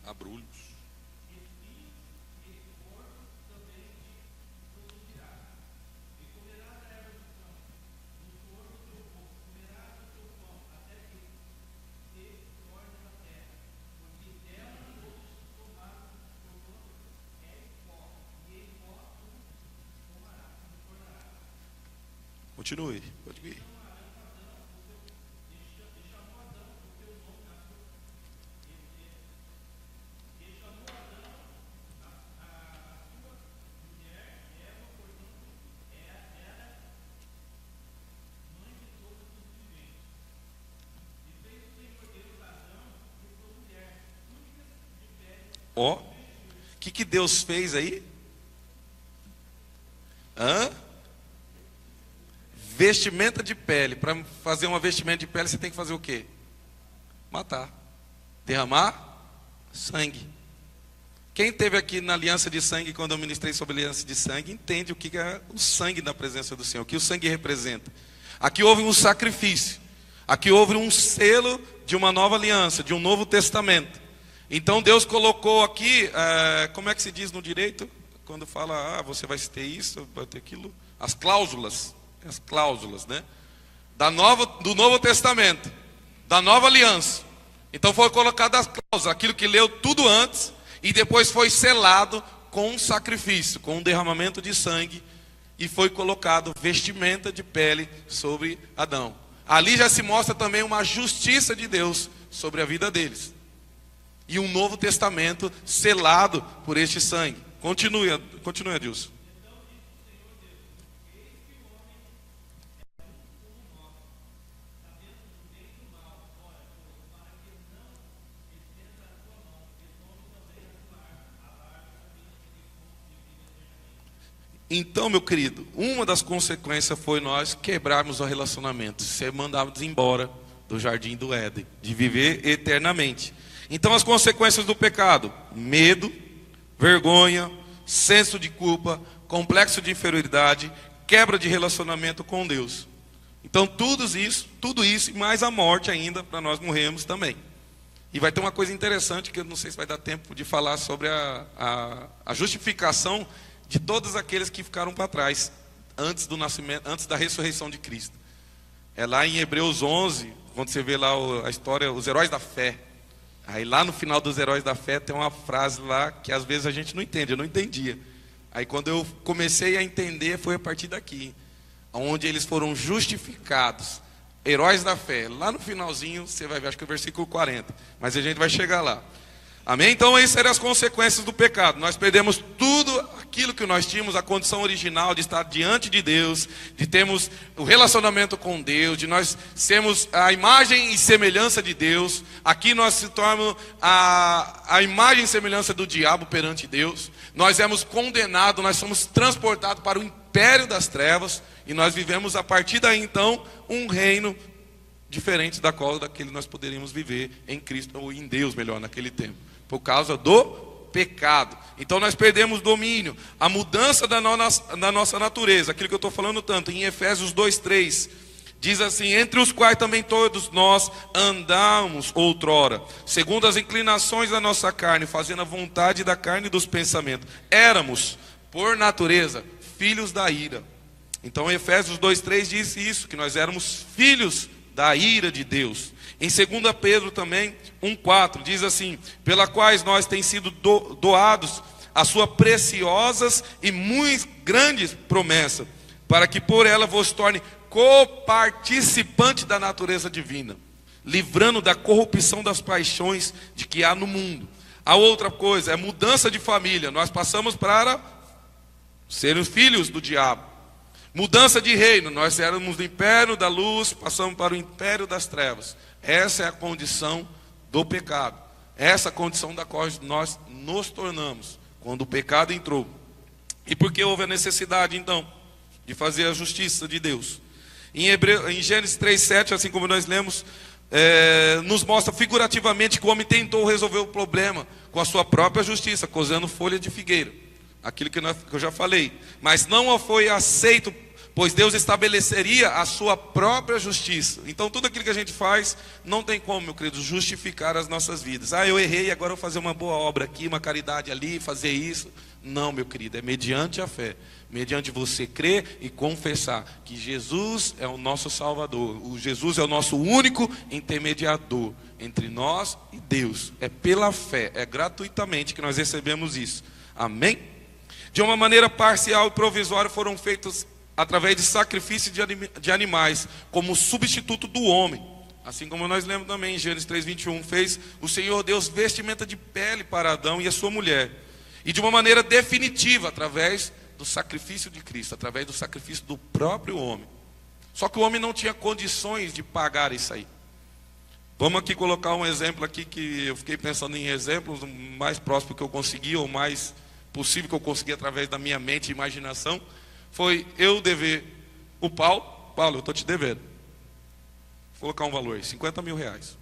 Abrulhos. Continue, pode ir. Ó, o que Deus fez aí? Vestimenta de pele. Para fazer uma vestimenta de pele, você tem que fazer o quê? Matar. Derramar sangue. Quem esteve aqui na aliança de sangue, quando eu ministrei sobre a aliança de sangue, entende o que é o sangue na presença do Senhor, o que o sangue representa. Aqui houve um sacrifício. Aqui houve um selo de uma nova aliança, de um novo testamento. Então Deus colocou aqui, como é que se diz no direito? Quando fala, você vai ter isso, vai ter aquilo. As cláusulas, né? Do Novo Testamento, da nova aliança. Então foi colocado as cláusulas, aquilo que leu tudo antes, e depois foi selado com um sacrifício, com um derramamento de sangue, e foi colocado vestimenta de pele sobre Adão. Ali já se mostra também uma justiça de Deus sobre a vida deles. E um novo testamento selado por este sangue. Continue, Adilson. Então, meu querido, uma das consequências foi nós quebrarmos o relacionamento, ser mandados embora do jardim do Éden, de viver eternamente. Então, as consequências do pecado: medo, vergonha, senso de culpa, complexo de inferioridade, quebra de relacionamento com Deus. Então, tudo isso e mais a morte ainda, para nós morrermos também. E vai ter uma coisa interessante que eu não sei se vai dar tempo de falar sobre a justificação de todos aqueles que ficaram para trás antes do nascimento, antes da ressurreição de Cristo. É lá em Hebreus 11, quando você vê lá a história, os heróis da fé. Aí lá no final dos heróis da fé tem uma frase lá que às vezes a gente não entende, eu não entendia. Aí quando eu comecei a entender, foi a partir daqui, onde eles foram justificados, heróis da fé. Lá no finalzinho, você vai ver, acho que é o versículo 40, mas a gente vai chegar lá. Amém? Então essas eram as consequências do pecado. Nós perdemos tudo aquilo que nós tínhamos, a condição original de estar diante de Deus, de termos o relacionamento com Deus, de nós sermos a imagem e semelhança de Deus. Aqui nós se tornamos a imagem e semelhança do diabo perante Deus. Nós éramos condenados, nós somos transportados para o império das trevas, e nós vivemos a partir daí então um reino diferente daquele nós poderíamos viver em Cristo, ou em Deus melhor, naquele tempo, por causa do pecado. Então nós perdemos domínio, a mudança da nossa natureza, aquilo que eu estou falando tanto, em Efésios 2:3, diz assim: entre os quais também todos nós andamos outrora, segundo as inclinações da nossa carne, fazendo a vontade da carne e dos pensamentos. Éramos, por natureza, filhos da ira. Então Efésios 2:3 diz isso, que nós éramos filhos da ira de Deus. Em 2 Pedro também 1:4 diz assim: pela quais nós tem sido doados as suas preciosas e muito grandes promessas, para que por ela vos torne coparticipante da natureza divina, livrando da corrupção das paixões de que há no mundo. A outra coisa é mudança de família. Nós passamos para ser os filhos do diabo. Mudança de reino, nós éramos do império da luz, passamos para o império das trevas. Essa é a condição do pecado. Essa é a condição da qual nós nos tornamos quando o pecado entrou. E por que houve a necessidade então de fazer a justiça de Deus? Em Gênesis 3:7, assim como nós lemos, nos mostra figurativamente que o homem tentou resolver o problema com a sua própria justiça, cozendo folha de figueira. Aquilo que eu já falei, mas não foi aceito, pois Deus estabeleceria a sua própria justiça. Então tudo aquilo que a gente faz, não tem como, meu querido, justificar as nossas vidas. Eu errei, agora eu vou fazer uma boa obra aqui, uma caridade ali, fazer isso. Não, meu querido, é mediante a fé, mediante você crer e confessar que Jesus é o nosso Salvador, o Jesus é o nosso único intermediador entre nós e Deus. É pela fé, é gratuitamente que nós recebemos isso. Amém? De uma maneira parcial e provisória foram feitos através de sacrifício de animais, como substituto do homem. Assim como nós lemos também em Gênesis 3:21, fez o Senhor Deus vestimenta de pele para Adão e a sua mulher. E de uma maneira definitiva, através do sacrifício de Cristo, através do sacrifício do próprio homem. Só que o homem não tinha condições de pagar isso aí. Vamos aqui colocar um exemplo aqui, que eu fiquei pensando em exemplos, o mais próximo que eu consegui, ou mais possível que eu consegui através da minha mente e imaginação, foi eu dever o Paulo, eu estou te devendo, vou colocar um valor aí, 50 mil reais.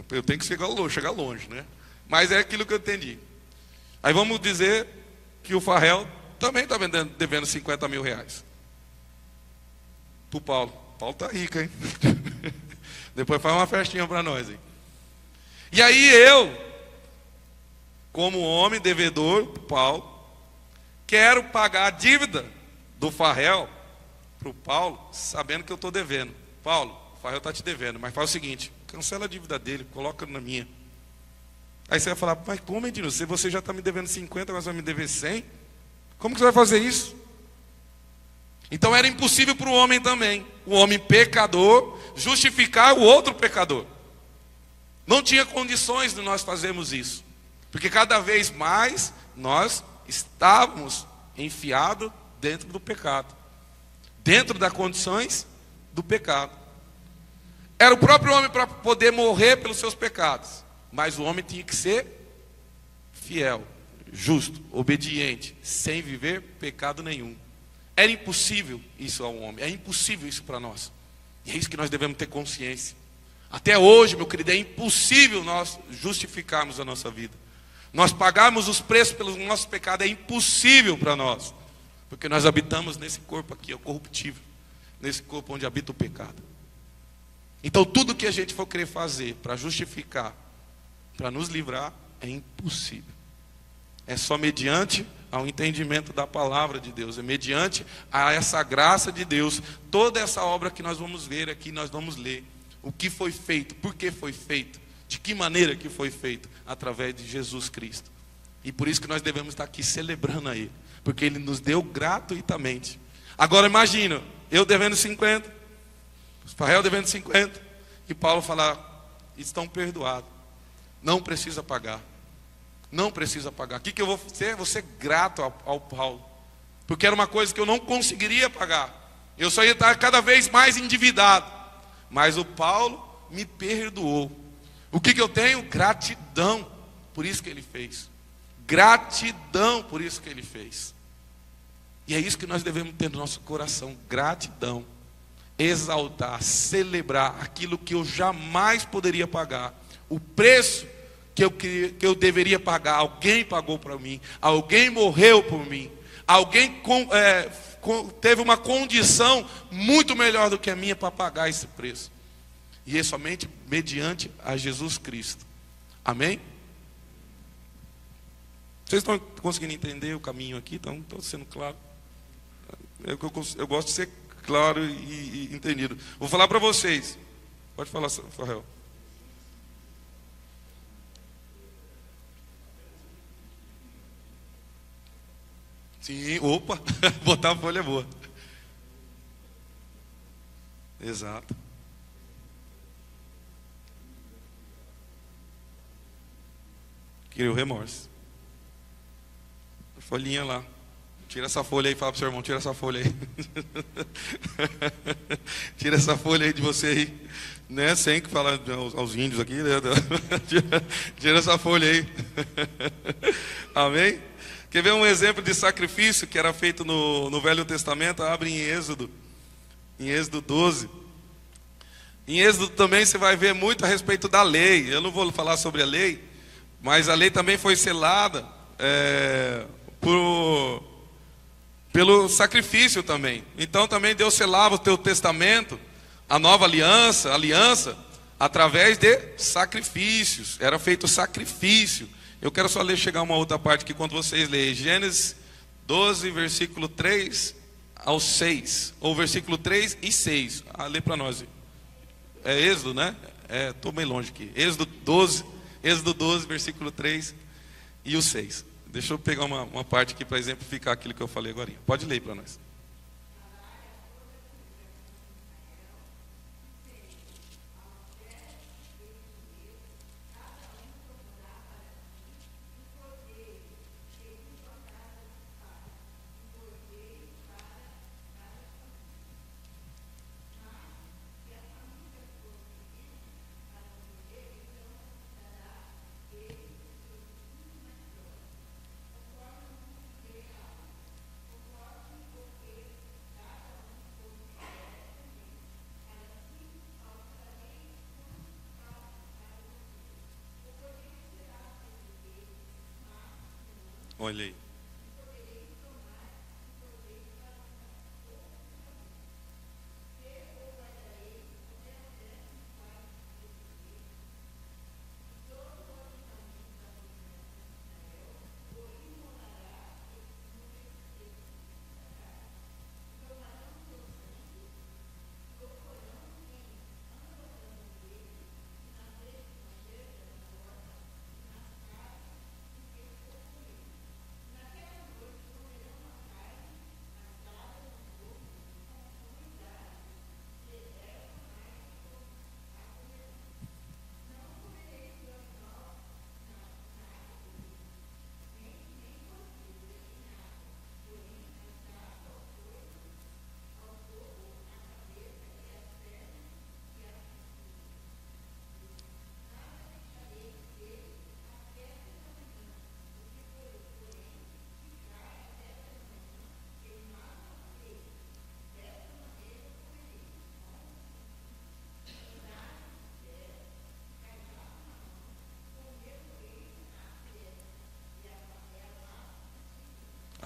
Eu tenho que chegar longe, né? Mas é aquilo que eu entendi. Aí vamos dizer que o Farrell também está devendo 50 mil reais para o Paulo. Paulo está rico, hein? Depois faz uma festinha para nós, hein? E aí eu, como homem devedor, Paulo, quero pagar a dívida do Farrell para o Paulo, sabendo que eu estou devendo. Paulo, o Farrell está te devendo, mas faz o seguinte, cancela a dívida dele, coloca na minha. Aí você vai falar, mas como, Edinho? Se você já está me devendo 50, mas vai me dever 100? Como que você vai fazer isso? Então era impossível para o homem também, o homem pecador, justificar o outro pecador. Não tinha condições de nós fazermos isso. Porque cada vez mais nós estávamos enfiados dentro do pecado. Dentro das condições do pecado. Era o próprio homem para poder morrer pelos seus pecados. Mas o homem tinha que ser fiel, justo, obediente, sem viver pecado nenhum. Era impossível isso ao homem. É impossível isso para nós. E é isso que nós devemos ter consciência. Até hoje, meu querido, é impossível nós justificarmos a nossa vida. Nós pagarmos os preços pelos nossos pecados, é impossível para nós. Porque nós habitamos nesse corpo aqui, o corruptível. Nesse corpo onde habita o pecado. Então tudo que a gente for querer fazer para justificar, para nos livrar, é impossível. É só mediante ao entendimento da palavra de Deus. É mediante a essa graça de Deus. Toda essa obra que nós vamos ver aqui, nós vamos ler. O que foi feito, por que foi feito, de que maneira que foi feito, através de Jesus Cristo. E por isso que nós devemos estar aqui celebrando a Ele, porque Ele nos deu gratuitamente. Agora imagina, eu devendo 50, Farrell devendo 50, e Paulo falar, estão perdoados, não precisa pagar, não precisa pagar. O que eu vou ser? Vou ser grato ao Paulo, porque era uma coisa que eu não conseguiria pagar, eu só ia estar cada vez mais endividado. Mas o Paulo me perdoou. O que eu tenho? Gratidão por isso que ele fez. Gratidão por isso que ele fez. E é isso que nós devemos ter no nosso coração. Gratidão. Exaltar, celebrar aquilo que eu jamais poderia pagar. O preço que eu deveria pagar. Alguém pagou para mim. Alguém morreu por mim. Alguém teve uma condição muito melhor do que a minha para pagar esse preço. E é somente mediante a Jesus Cristo. Amém? Vocês estão conseguindo entender o caminho aqui? Estão sendo claro? Eu gosto de ser claro e entendido. Vou falar para vocês. Pode falar, Farrell. Sim, opa, botar a folha é boa. Exato. Queria o remorso. A folhinha lá. Tira essa folha aí, fala pro seu irmão, tira essa folha aí. Tira essa folha aí de você aí. Né? Sem que falar aos índios aqui. Né? Tira essa folha aí. Amém? Quer ver um exemplo de sacrifício que era feito no Velho Testamento? Abre em Êxodo 12. Em Êxodo também você vai ver muito a respeito da lei. Eu não vou falar sobre a lei, mas a lei também foi selada pelo sacrifício também. Então também Deus selava o teu testamento, a nova aliança, através de sacrifícios. Era feito sacrifício. Eu quero só chegar a uma outra parte que quando vocês lerem Gênesis 12, versículo 3 ao 6, ou versículo 3 e 6. Lê para nós. É Êxodo, né? Estou meio longe aqui. Êxodo 12, versículo 3 e o 6. Deixa eu pegar uma parte aqui para exemplificar aquilo que eu falei agora. Pode ler para nós. Olha aí.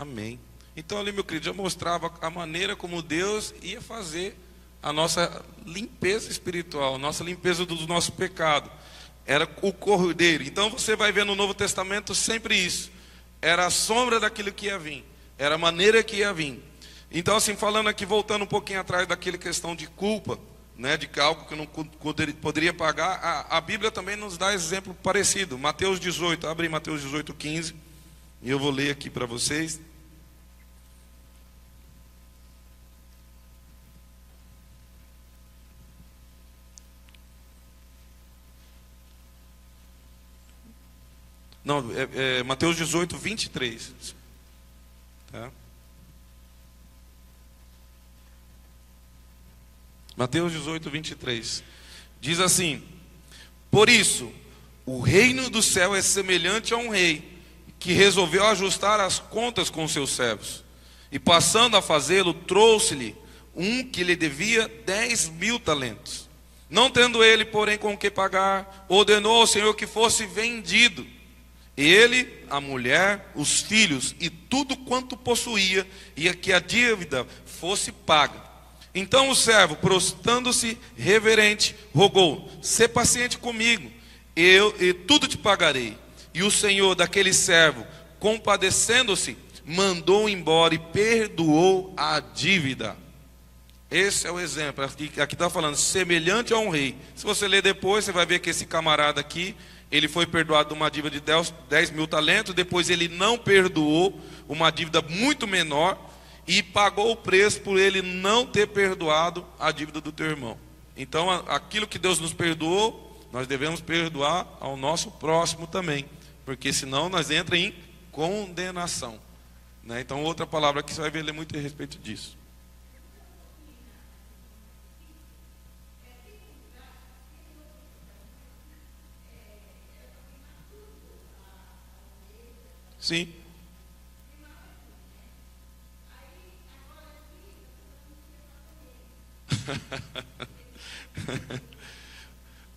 Amém. Então ali, meu querido, já mostrava a maneira como Deus ia fazer a nossa limpeza espiritual, nossa limpeza do nosso pecado. Era o cordeiro. Então você vai ver no Novo Testamento sempre isso. Era a sombra daquilo que ia vir. Era a maneira que ia vir. Então assim, falando aqui, voltando um pouquinho atrás daquela questão de culpa, né, de algo que eu não poderia pagar, a Bíblia também nos dá exemplo parecido. Mateus 18, abre Mateus 18, 15. E eu vou ler aqui para vocês. Não, Mateus 18, 23. Tá? Mateus 18, 23. Diz assim: por isso, o reino do céu é semelhante a um rei que resolveu ajustar as contas com seus servos. E passando a fazê-lo, trouxe-lhe um que lhe devia 10.000 talentos. Não tendo ele, porém, com o que pagar, ordenou ao Senhor que fosse vendido, ele, a mulher, os filhos e tudo quanto possuía, e que a dívida fosse paga. Então o servo, prostrando-se reverente, rogou: sê paciente comigo, e tudo te pagarei. E o senhor daquele servo, compadecendo-se, mandou embora e perdoou a dívida. Esse é o exemplo. Aqui está falando semelhante a um rei. Se você ler depois, você vai ver que esse camarada aqui, ele foi perdoado de uma dívida de 10.000 talentos, depois ele não perdoou uma dívida muito menor e pagou o preço por ele não ter perdoado a dívida do teu irmão. Então, aquilo que Deus nos perdoou, nós devemos perdoar ao nosso próximo também, porque senão nós entramos em condenação, né? Então, outra palavra que você vai ver muito a respeito disso. Sim.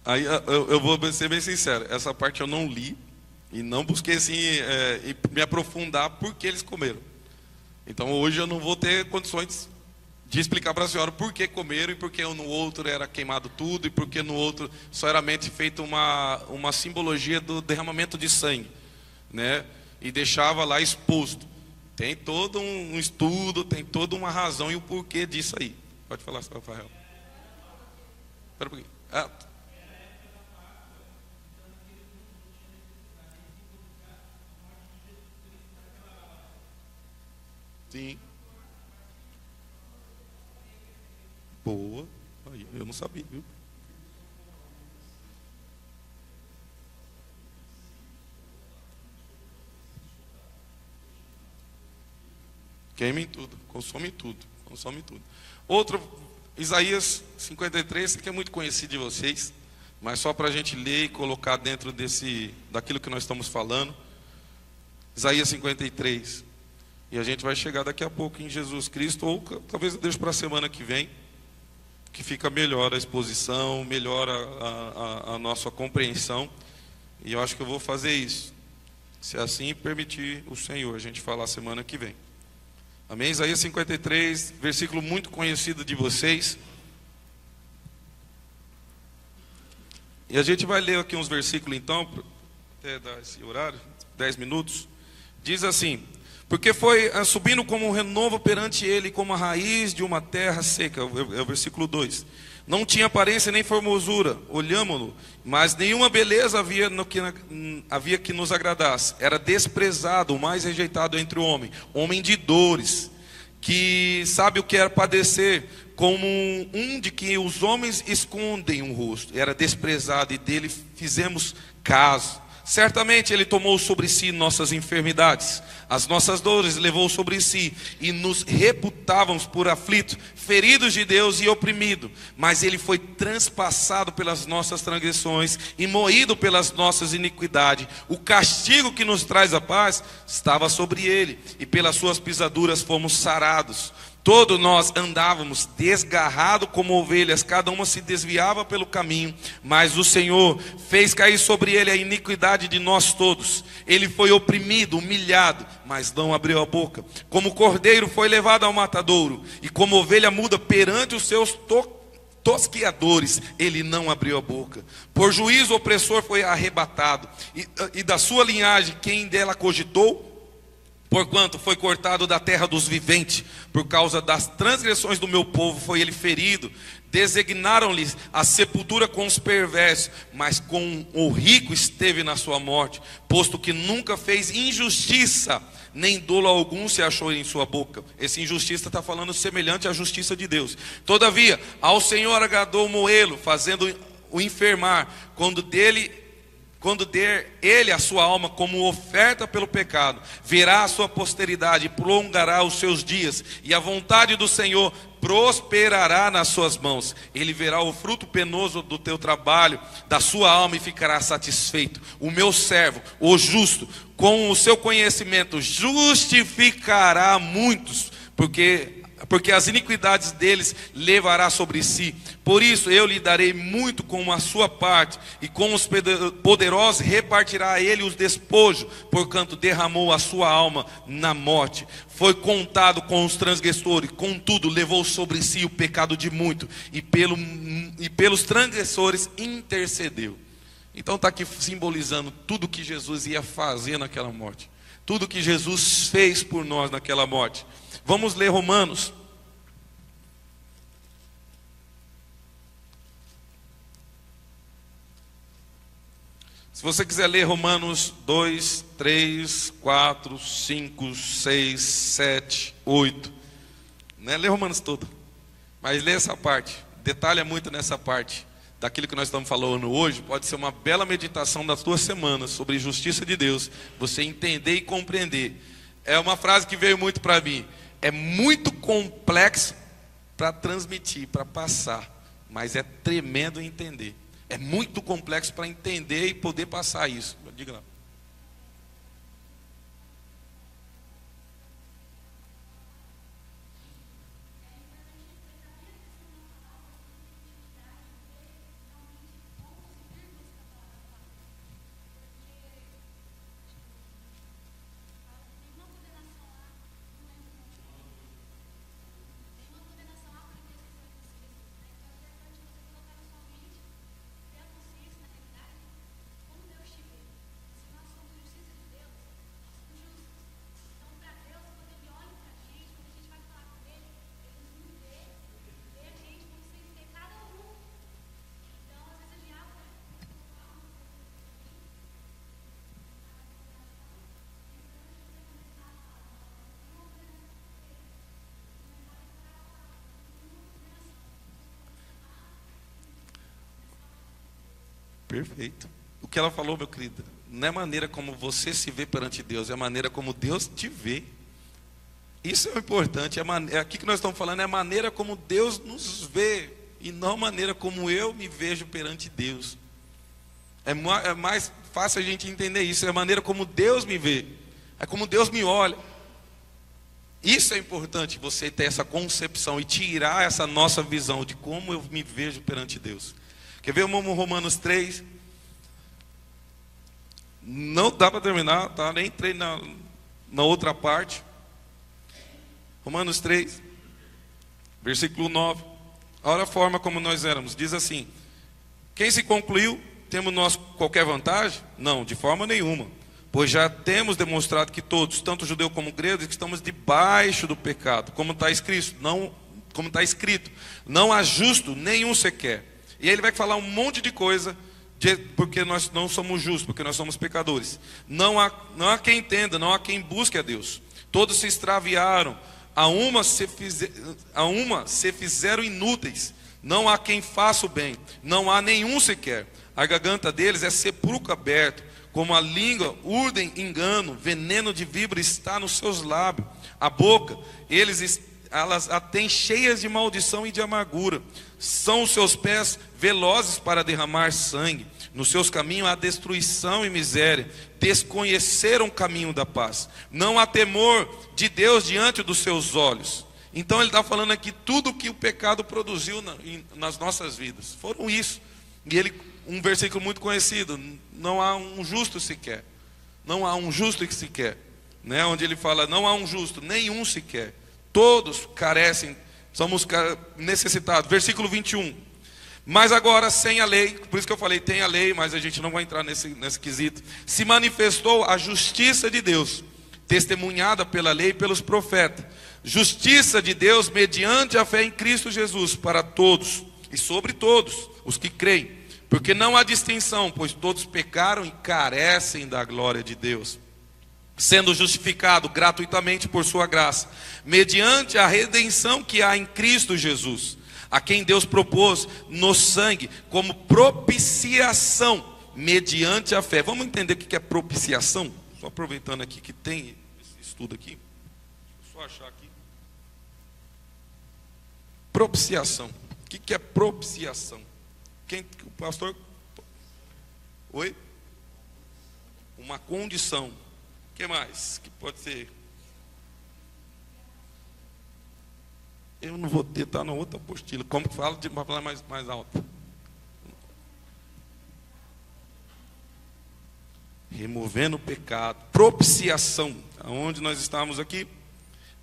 Aí eu vou ser bem sincero, essa parte eu não li e não busquei assim me aprofundar porque eles comeram. Então hoje eu não vou ter condições de explicar para a senhora por que comeram e por que no outro era queimado tudo e por que no outro só era feita uma simbologia do derramamento de sangue, né? E deixava lá exposto. Tem todo um estudo, tem toda uma razão e o porquê disso aí. Pode falar, Rafael. Espera um pouquinho. Sim. Boa. Aí, eu não sabia, viu? Queimem tudo, consomem tudo, consomem tudo. Outro, Isaías 53, que é muito conhecido de vocês, mas só para a gente ler e colocar dentro daquilo que nós estamos falando. Isaías 53. E a gente vai chegar daqui a pouco em Jesus Cristo, ou talvez eu deixe para a semana que vem, que fica melhor a exposição, melhor a nossa compreensão. E eu acho que eu vou fazer isso, se assim permitir o Senhor, a gente falar a semana que vem. Amém? Isaías 53, versículo muito conhecido de vocês. E a gente vai ler aqui uns versículos então, até dar esse horário, 10 minutos. Diz assim: porque foi subindo como um renovo perante ele, como a raiz de uma terra seca. É o versículo 2. Não tinha aparência nem formosura, olhámo-lo, mas nenhuma beleza havia que nos agradasse. Era desprezado, o mais rejeitado entre o homem de dores, que sabe o que era padecer, como um de que os homens escondem o rosto. Era desprezado e dele fizemos caso. Certamente ele tomou sobre si nossas enfermidades, as nossas dores levou sobre si, e nos reputávamos por aflito, feridos de Deus e oprimido. Mas ele foi transpassado pelas nossas transgressões e moído pelas nossas iniquidades. O castigo que nos traz a paz estava sobre ele, e pelas suas pisaduras fomos sarados. Todos nós andávamos desgarrados como ovelhas, cada uma se desviava pelo caminho, mas o Senhor fez cair sobre ele a iniquidade de nós todos. Ele foi oprimido, humilhado, mas não abriu a boca. Como cordeiro foi levado ao matadouro, e como ovelha muda perante os seus tosquiadores, ele não abriu a boca. Por juízo o opressor foi arrebatado, e da sua linhagem quem dela cogitou? Porquanto foi cortado da terra dos viventes, por causa das transgressões do meu povo foi ele ferido. Designaram-lhe a sepultura com os perversos, mas com o rico esteve na sua morte, posto que nunca fez injustiça, nem dolo algum se achou em sua boca. Esse injustiça está falando semelhante à justiça de Deus. Todavia, ao Senhor agradou moê-lo, fazendo o enfermar, quando der ele a sua alma como oferta pelo pecado, verá a sua posteridade, prolongará os seus dias, e a vontade do Senhor prosperará nas suas mãos. Ele verá o fruto penoso do teu trabalho, da sua alma, e ficará satisfeito. O meu servo, o justo, com o seu conhecimento justificará muitos, porque as iniquidades deles levará sobre si. Por isso eu lhe darei muito com a sua parte, e com os poderosos repartirá a ele os despojos, porquanto derramou a sua alma na morte. Foi contado com os transgressores, contudo levou sobre si o pecado de muito, e pelos transgressores intercedeu. Então está aqui simbolizando tudo que Jesus ia fazer naquela morte, tudo que Jesus fez por nós naquela morte. Vamos ler Romanos. Se você quiser ler Romanos 2, 3, 4, 5, 6, 7, 8. Não é ler Romanos todo, mas lê essa parte. Detalha muito nessa parte daquilo que nós estamos falando hoje. Pode ser uma bela meditação das tuas semanas sobre justiça de Deus. Você entender e compreender. É uma frase que veio muito para mim. É muito complexo para transmitir, para passar, mas é tremendo entender. É muito complexo para entender e poder passar isso. Diga lá. Perfeito. O que ela falou, meu querido, não é a maneira como você se vê perante Deus, é a maneira como Deus te vê. Isso é o importante. Aqui que nós estamos falando é a maneira como Deus nos vê, e não a maneira como eu me vejo perante Deus. É mais fácil a gente entender isso. É a maneira como Deus me vê, é como Deus me olha. Isso é importante, você ter essa concepção e tirar essa nossa visão de como eu me vejo perante Deus. Quer ver o Romanos 3? Não dá para terminar, tá? Nem entrei na outra parte. Romanos 3, versículo 9. Olha a forma como nós éramos. Diz assim: quem se concluiu, temos nós qualquer vantagem? Não, de forma nenhuma. Pois já temos demonstrado que todos, tanto judeu como grego, que estamos debaixo do pecado. Como está escrito, não há justo nenhum sequer. E aí ele vai falar um monte de coisa, porque nós não somos justos, porque nós somos pecadores. Não há quem entenda, não há quem busque a Deus. Todos se extraviaram, a uma se fizeram inúteis. Não há quem faça o bem, não há nenhum sequer. A garganta deles é sepulcro aberto, como a língua urdem engano, veneno de víbora está nos seus lábios. A boca, elas a têm cheias de maldição e de amargura. São os seus pés velozes para derramar sangue. Nos seus caminhos há destruição e miséria. Desconheceram o caminho da paz. Não há temor de Deus diante dos seus olhos. Então ele está falando aqui tudo que o pecado produziu nas nossas vidas. Foram isso. E um versículo muito conhecido: não há um justo sequer. Não há um justo que sequer. Né? Onde ele fala: não há um justo, nenhum sequer. Todos carecem, somos necessitados. Versículo 21. Mas agora, sem a lei, por isso que eu falei, tem a lei, mas a gente não vai entrar nesse quesito. Se manifestou a justiça de Deus, testemunhada pela lei e pelos profetas. Justiça de Deus mediante a fé em Cristo Jesus, para todos e sobre todos os que creem. Porque não há distinção, pois todos pecaram e carecem da glória de Deus, sendo justificado gratuitamente por sua graça, mediante a redenção que há em Cristo Jesus, a quem Deus propôs no sangue como propiciação mediante a fé. Vamos entender o que é propiciação? Só aproveitando aqui que tem esse estudo aqui. Deixa eu só achar aqui. Propiciação. O que é propiciação? O pastor? Oi? Uma condição. O que mais? Que pode ser? Eu não vou ter, está na outra apostila. Como que fala? De uma palavra mais alta. Removendo o pecado. Propiciação. Aonde nós estamos aqui?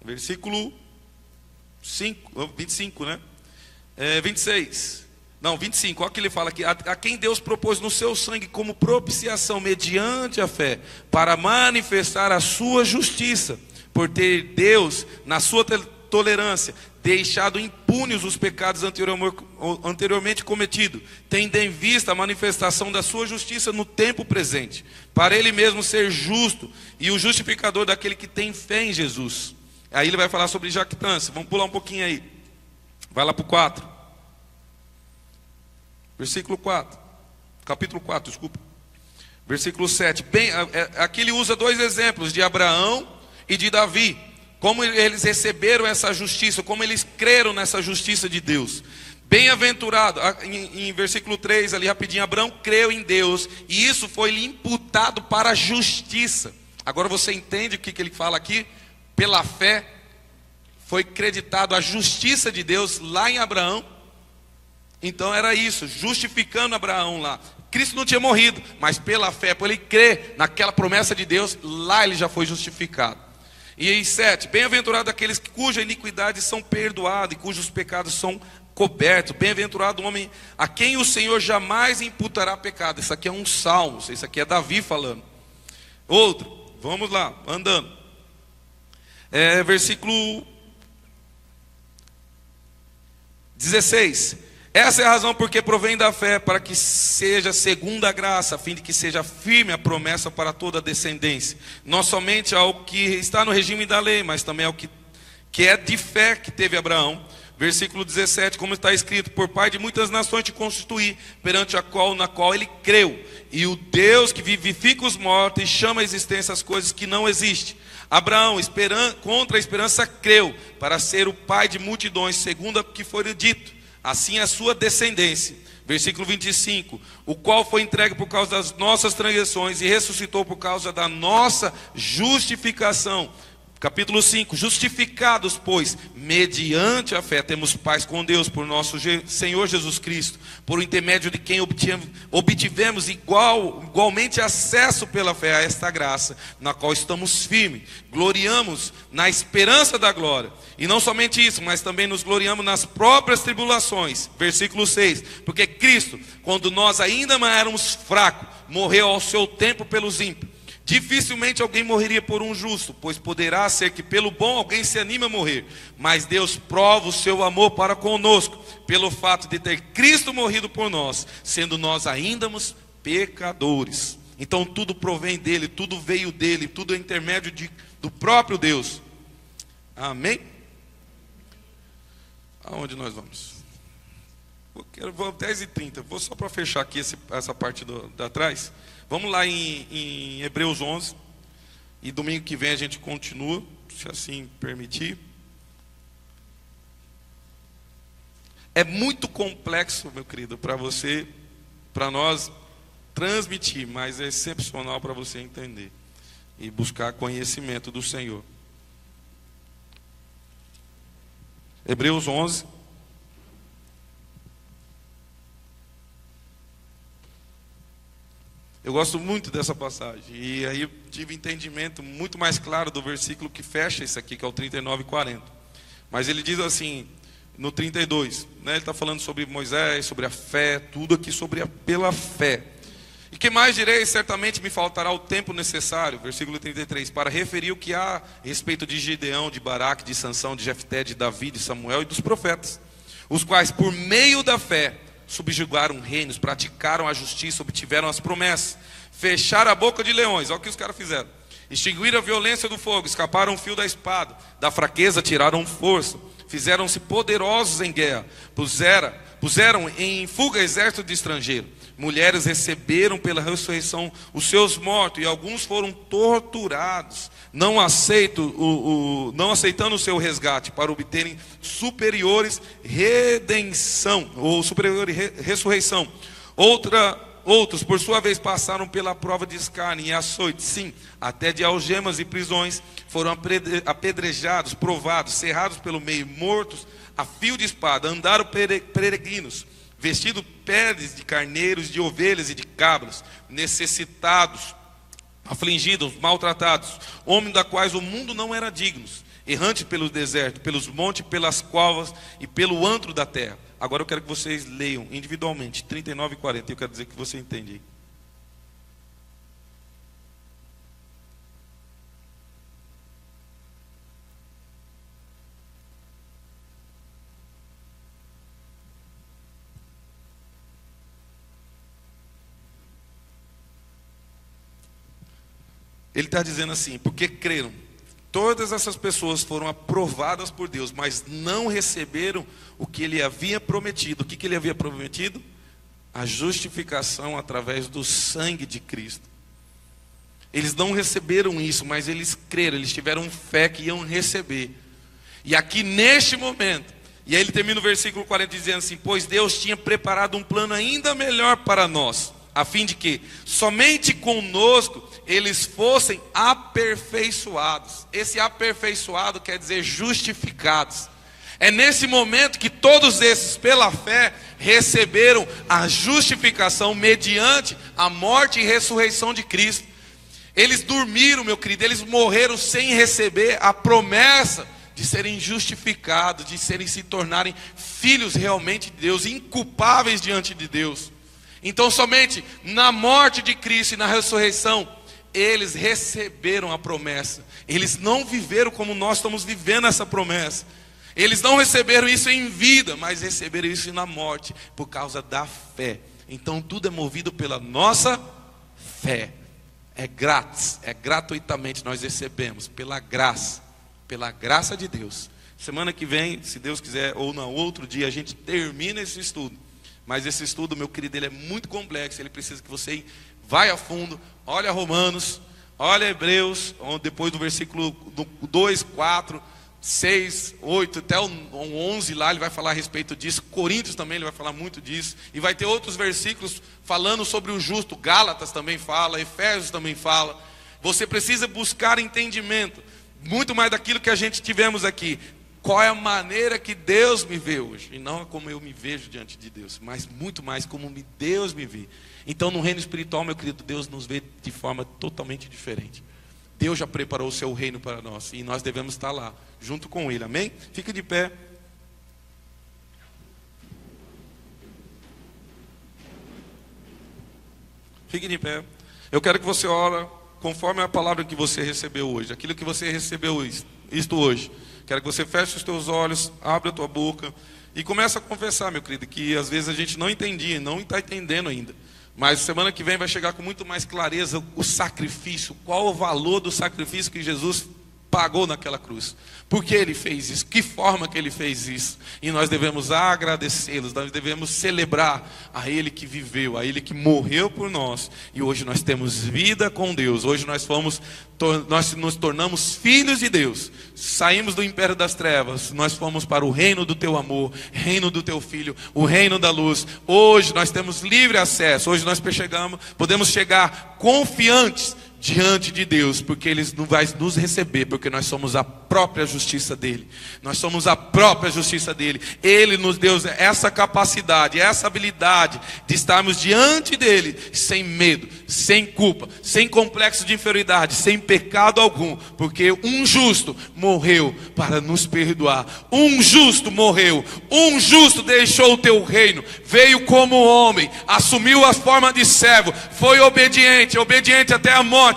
Versículo 25, né? 26. Não, 25. Olha o que ele fala aqui. A quem Deus propôs no seu sangue como propiciação mediante a fé, para manifestar a sua justiça, por ter Deus, na sua tolerância, deixado impunes os pecados anteriormente cometidos, tendo em vista a manifestação da sua justiça no tempo presente, para ele mesmo ser justo e o justificador daquele que tem fé em Jesus. Aí ele vai falar sobre jactância. Vamos pular um pouquinho aí. Vai lá para o 4. Versículo 4. Capítulo 4, desculpa. Versículo 7. Aqui ele usa dois exemplos, de Abraão e de Davi. Como eles receberam essa justiça, como eles creram nessa justiça de Deus. Bem-aventurado, em versículo 3 ali rapidinho, Abraão creu em Deus e isso foi lhe imputado para a justiça. Agora você entende o que ele fala aqui? Pela fé foi creditado a justiça de Deus lá em Abraão. Então era isso, justificando Abraão lá. Cristo não tinha morrido, mas pela fé, por ele crer naquela promessa de Deus, lá ele já foi justificado. E em 7, bem-aventurado aqueles cuja iniquidade são perdoadas e cujos pecados são cobertos. Bem-aventurado o homem a quem o Senhor jamais imputará pecado. Isso aqui é um salmo, isso aqui é Davi falando. Outro, vamos lá, andando. Versículo 16. Essa é a razão porque provém da fé, para que seja segundo a graça, a fim de que seja firme a promessa para toda a descendência. Não somente ao que está no regime da lei, mas também ao que é de fé que teve Abraão. Versículo 17, como está escrito: por pai de muitas nações te constituí, perante na qual ele creu. E o Deus que vivifica os mortos e chama à existência as coisas que não existem. Abraão, contra a esperança, creu, para ser o pai de multidões, segundo o que foi dito. Assim a sua descendência. Versículo 25. O qual foi entregue por causa das nossas transgressões e ressuscitou por causa da nossa justificação. Capítulo 5. Justificados, pois, mediante a fé, temos paz com Deus por nosso Senhor Jesus Cristo, por intermédio de quem obtivemos igualmente acesso pela fé a esta graça, na qual estamos firmes, gloriamos na esperança da glória. E não somente isso, mas também nos gloriamos nas próprias tribulações. Versículo 6. Porque Cristo, quando nós ainda éramos fracos, morreu ao seu tempo pelos ímpios. Dificilmente alguém morreria por um justo, pois poderá ser que pelo bom alguém se anime a morrer. Mas Deus prova o seu amor para conosco, pelo fato de ter Cristo morrido por nós, sendo nós ainda pecadores. Então tudo provém dele, tudo veio dele, tudo é intermédio do próprio Deus. Amém? Aonde nós vamos? Vou 10h30, vou só para fechar aqui essa parte da trás. Vamos lá em Hebreus 11, e domingo que vem a gente continua, se assim permitir. É muito complexo, meu querido, para nós transmitir, mas é excepcional para você entender e buscar conhecimento do Senhor. Hebreus 11. Eu gosto muito dessa passagem. E aí eu tive entendimento muito mais claro do versículo que fecha isso aqui, que é o 39 e 40. Mas ele diz assim, no 32, né, ele está falando sobre Moisés, sobre a fé, tudo aqui pela fé. E que mais direi? Certamente me faltará o tempo necessário, versículo 33, para referir o que há a respeito de Gideão, de Baraque, de Sansão, de Jefté, de Davi, de Samuel e dos profetas, os quais por meio da fé subjugaram reinos, praticaram a justiça, obtiveram as promessas, fecharam a boca de leões, olha o que os caras fizeram, extinguiram a violência do fogo, escaparam o fio da espada, da fraqueza tiraram força, fizeram-se poderosos em guerra, puseram em fuga exército de estrangeiro, mulheres receberam pela ressurreição os seus mortos, e alguns foram torturados, não aceitando o seu resgate, para obterem superiores redenção, ou superior ressurreição. Outros, por sua vez, passaram pela prova de escárnio e açoite, sim, até de algemas e prisões, foram apedrejados, provados, cerrados pelo meio, mortos a fio de espada, andaram peregrinos, vestidos peles de carneiros, de ovelhas e de cabras, necessitados, afligidos, maltratados, homens da quais o mundo não era digno, errantes pelo deserto, pelos montes, pelas covas e pelo antro da terra. Agora eu quero que vocês leiam individualmente 39 e 40, eu quero dizer que você entende. Ele está dizendo assim, porque creram. Todas essas pessoas foram aprovadas por Deus, mas não receberam o que ele havia prometido. O que ele havia prometido? A justificação através do sangue de Cristo. Eles não receberam isso, mas eles creram, eles tiveram fé que iam receber. E aqui neste momento, e aí ele termina o versículo 40 dizendo assim, pois Deus tinha preparado um plano ainda melhor para nós, a fim de que somente conosco eles fossem aperfeiçoados. Esse aperfeiçoado quer dizer justificados. É nesse momento que todos esses, pela fé, receberam a justificação mediante a morte e ressurreição de Cristo. Eles dormiram, meu querido, eles morreram sem receber a promessa de serem justificados, de se tornarem filhos realmente de Deus, inculpáveis diante de Deus. Então somente na morte de Cristo e na ressurreição, eles receberam a promessa. Eles não viveram como nós estamos vivendo essa promessa. Eles não receberam isso em vida, mas receberam isso na morte, por causa da fé. Então tudo é movido pela nossa fé. É grátis, é gratuitamente nós recebemos, pela graça de Deus. Semana que vem, se Deus quiser, ou no outro dia, a gente termina esse estudo. Mas esse estudo, meu querido, ele é muito complexo. Ele precisa que você vá a fundo. Olha Romanos, olha Hebreus, depois do versículo 2, 4, 6, 8, até o 11 lá, ele vai falar a respeito disso. Coríntios também, ele vai falar muito disso. E vai ter outros versículos falando sobre o justo. Gálatas também fala, Efésios também fala. Você precisa buscar entendimento, muito mais daquilo que a gente tivemos aqui. Qual é a maneira que Deus me vê hoje? E não como eu me vejo diante de Deus, mas muito mais como Deus me vê. Então no reino espiritual, meu querido, Deus nos vê de forma totalmente diferente. Deus já preparou o seu reino para nós, e nós devemos estar lá, junto com Ele, amém? Fica de pé. Fique de pé. Eu quero que você ore conforme a palavra que você recebeu hoje, aquilo que você recebeu isto hoje. Quero que você feche os teus olhos, abra a tua boca e comece a confessar, meu querido, que às vezes a gente não entendia, não está entendendo ainda. Mas semana que vem vai chegar com muito mais clareza o sacrifício, qual o valor do sacrifício que Jesus pagou naquela cruz. Por que Ele fez isso? Que forma que Ele fez isso? E nós devemos agradecê-los, nós devemos celebrar a Ele que viveu, a Ele que morreu por nós. E hoje nós temos vida com Deus, hoje nós nos tornamos filhos de Deus. Saímos do império das trevas, nós fomos para o reino do Teu amor, reino do Teu Filho, o reino da luz. Hoje nós temos livre acesso, hoje nós podemos chegar confiantes diante de Deus, porque Ele não vai nos receber, porque nós somos a própria justiça dEle. Nós somos a própria justiça dEle. Ele nos deu essa capacidade, essa habilidade de estarmos diante dEle, sem medo, sem culpa, sem complexo de inferioridade, sem pecado algum, porque um justo morreu para nos perdoar. Um justo morreu, um justo deixou o teu reino, veio como homem, assumiu a forma de servo, foi obediente até a morte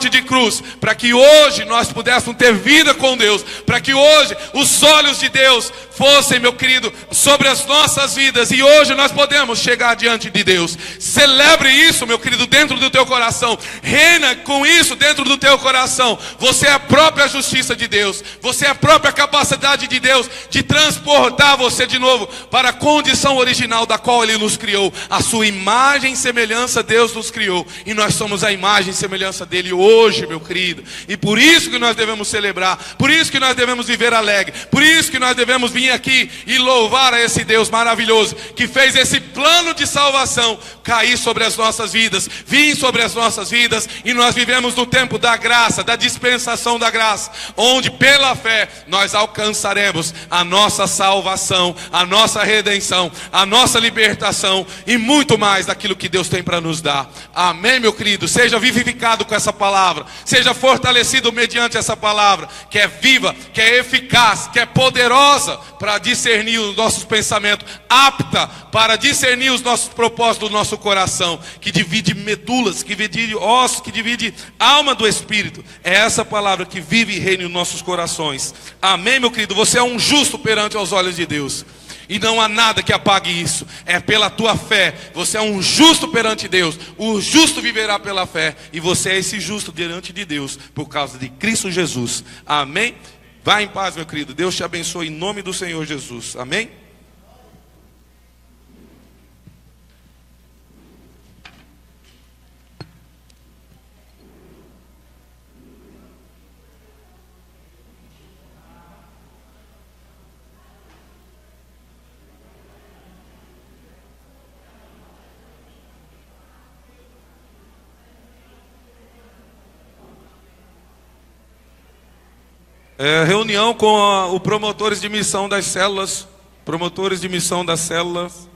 de cruz, para que hoje nós pudéssemos ter vida com Deus, para que hoje os olhos de Deus fossem, meu querido, sobre as nossas vidas, e hoje nós podemos chegar diante de Deus. Celebre isso, meu querido, dentro do teu coração. Reina com isso dentro do teu coração. Você é a própria justiça de Deus, você é a própria capacidade de Deus de transportar você de novo para a condição original da qual Ele nos criou. A sua imagem e semelhança Deus nos criou, e nós somos a imagem e semelhança dele hoje, meu querido. E por isso que nós devemos celebrar, por isso que nós devemos viver alegre, por isso que nós devemos vir aqui e louvar a esse Deus maravilhoso, que fez esse plano de salvação cair sobre as nossas vidas, vir sobre as nossas vidas, e nós vivemos no tempo da graça, da dispensação da graça, onde pela fé nós alcançaremos a nossa salvação, a nossa redenção, a nossa libertação, e muito mais daquilo que Deus tem para nos dar. Amém, meu querido? Seja vivificado com essa palavra, seja fortalecido mediante essa palavra, que é viva, que é eficaz, que é poderosa para discernir os nossos pensamentos, apta para discernir os nossos propósitos do nosso coração, que divide medulas, que divide ossos, que divide alma do espírito. É essa palavra que vive e reina nos nossos corações. Amém, meu querido? Você é um justo perante os olhos de Deus, e não há nada que apague isso. É pela tua fé. Você é um justo perante Deus. O justo viverá pela fé, e você é esse justo diante de Deus por causa de Cristo Jesus. Amém? Vá em paz, meu querido. Deus te abençoe em nome do Senhor Jesus. Amém? Reunião com os promotores de missão das células. Promotores de missão das células.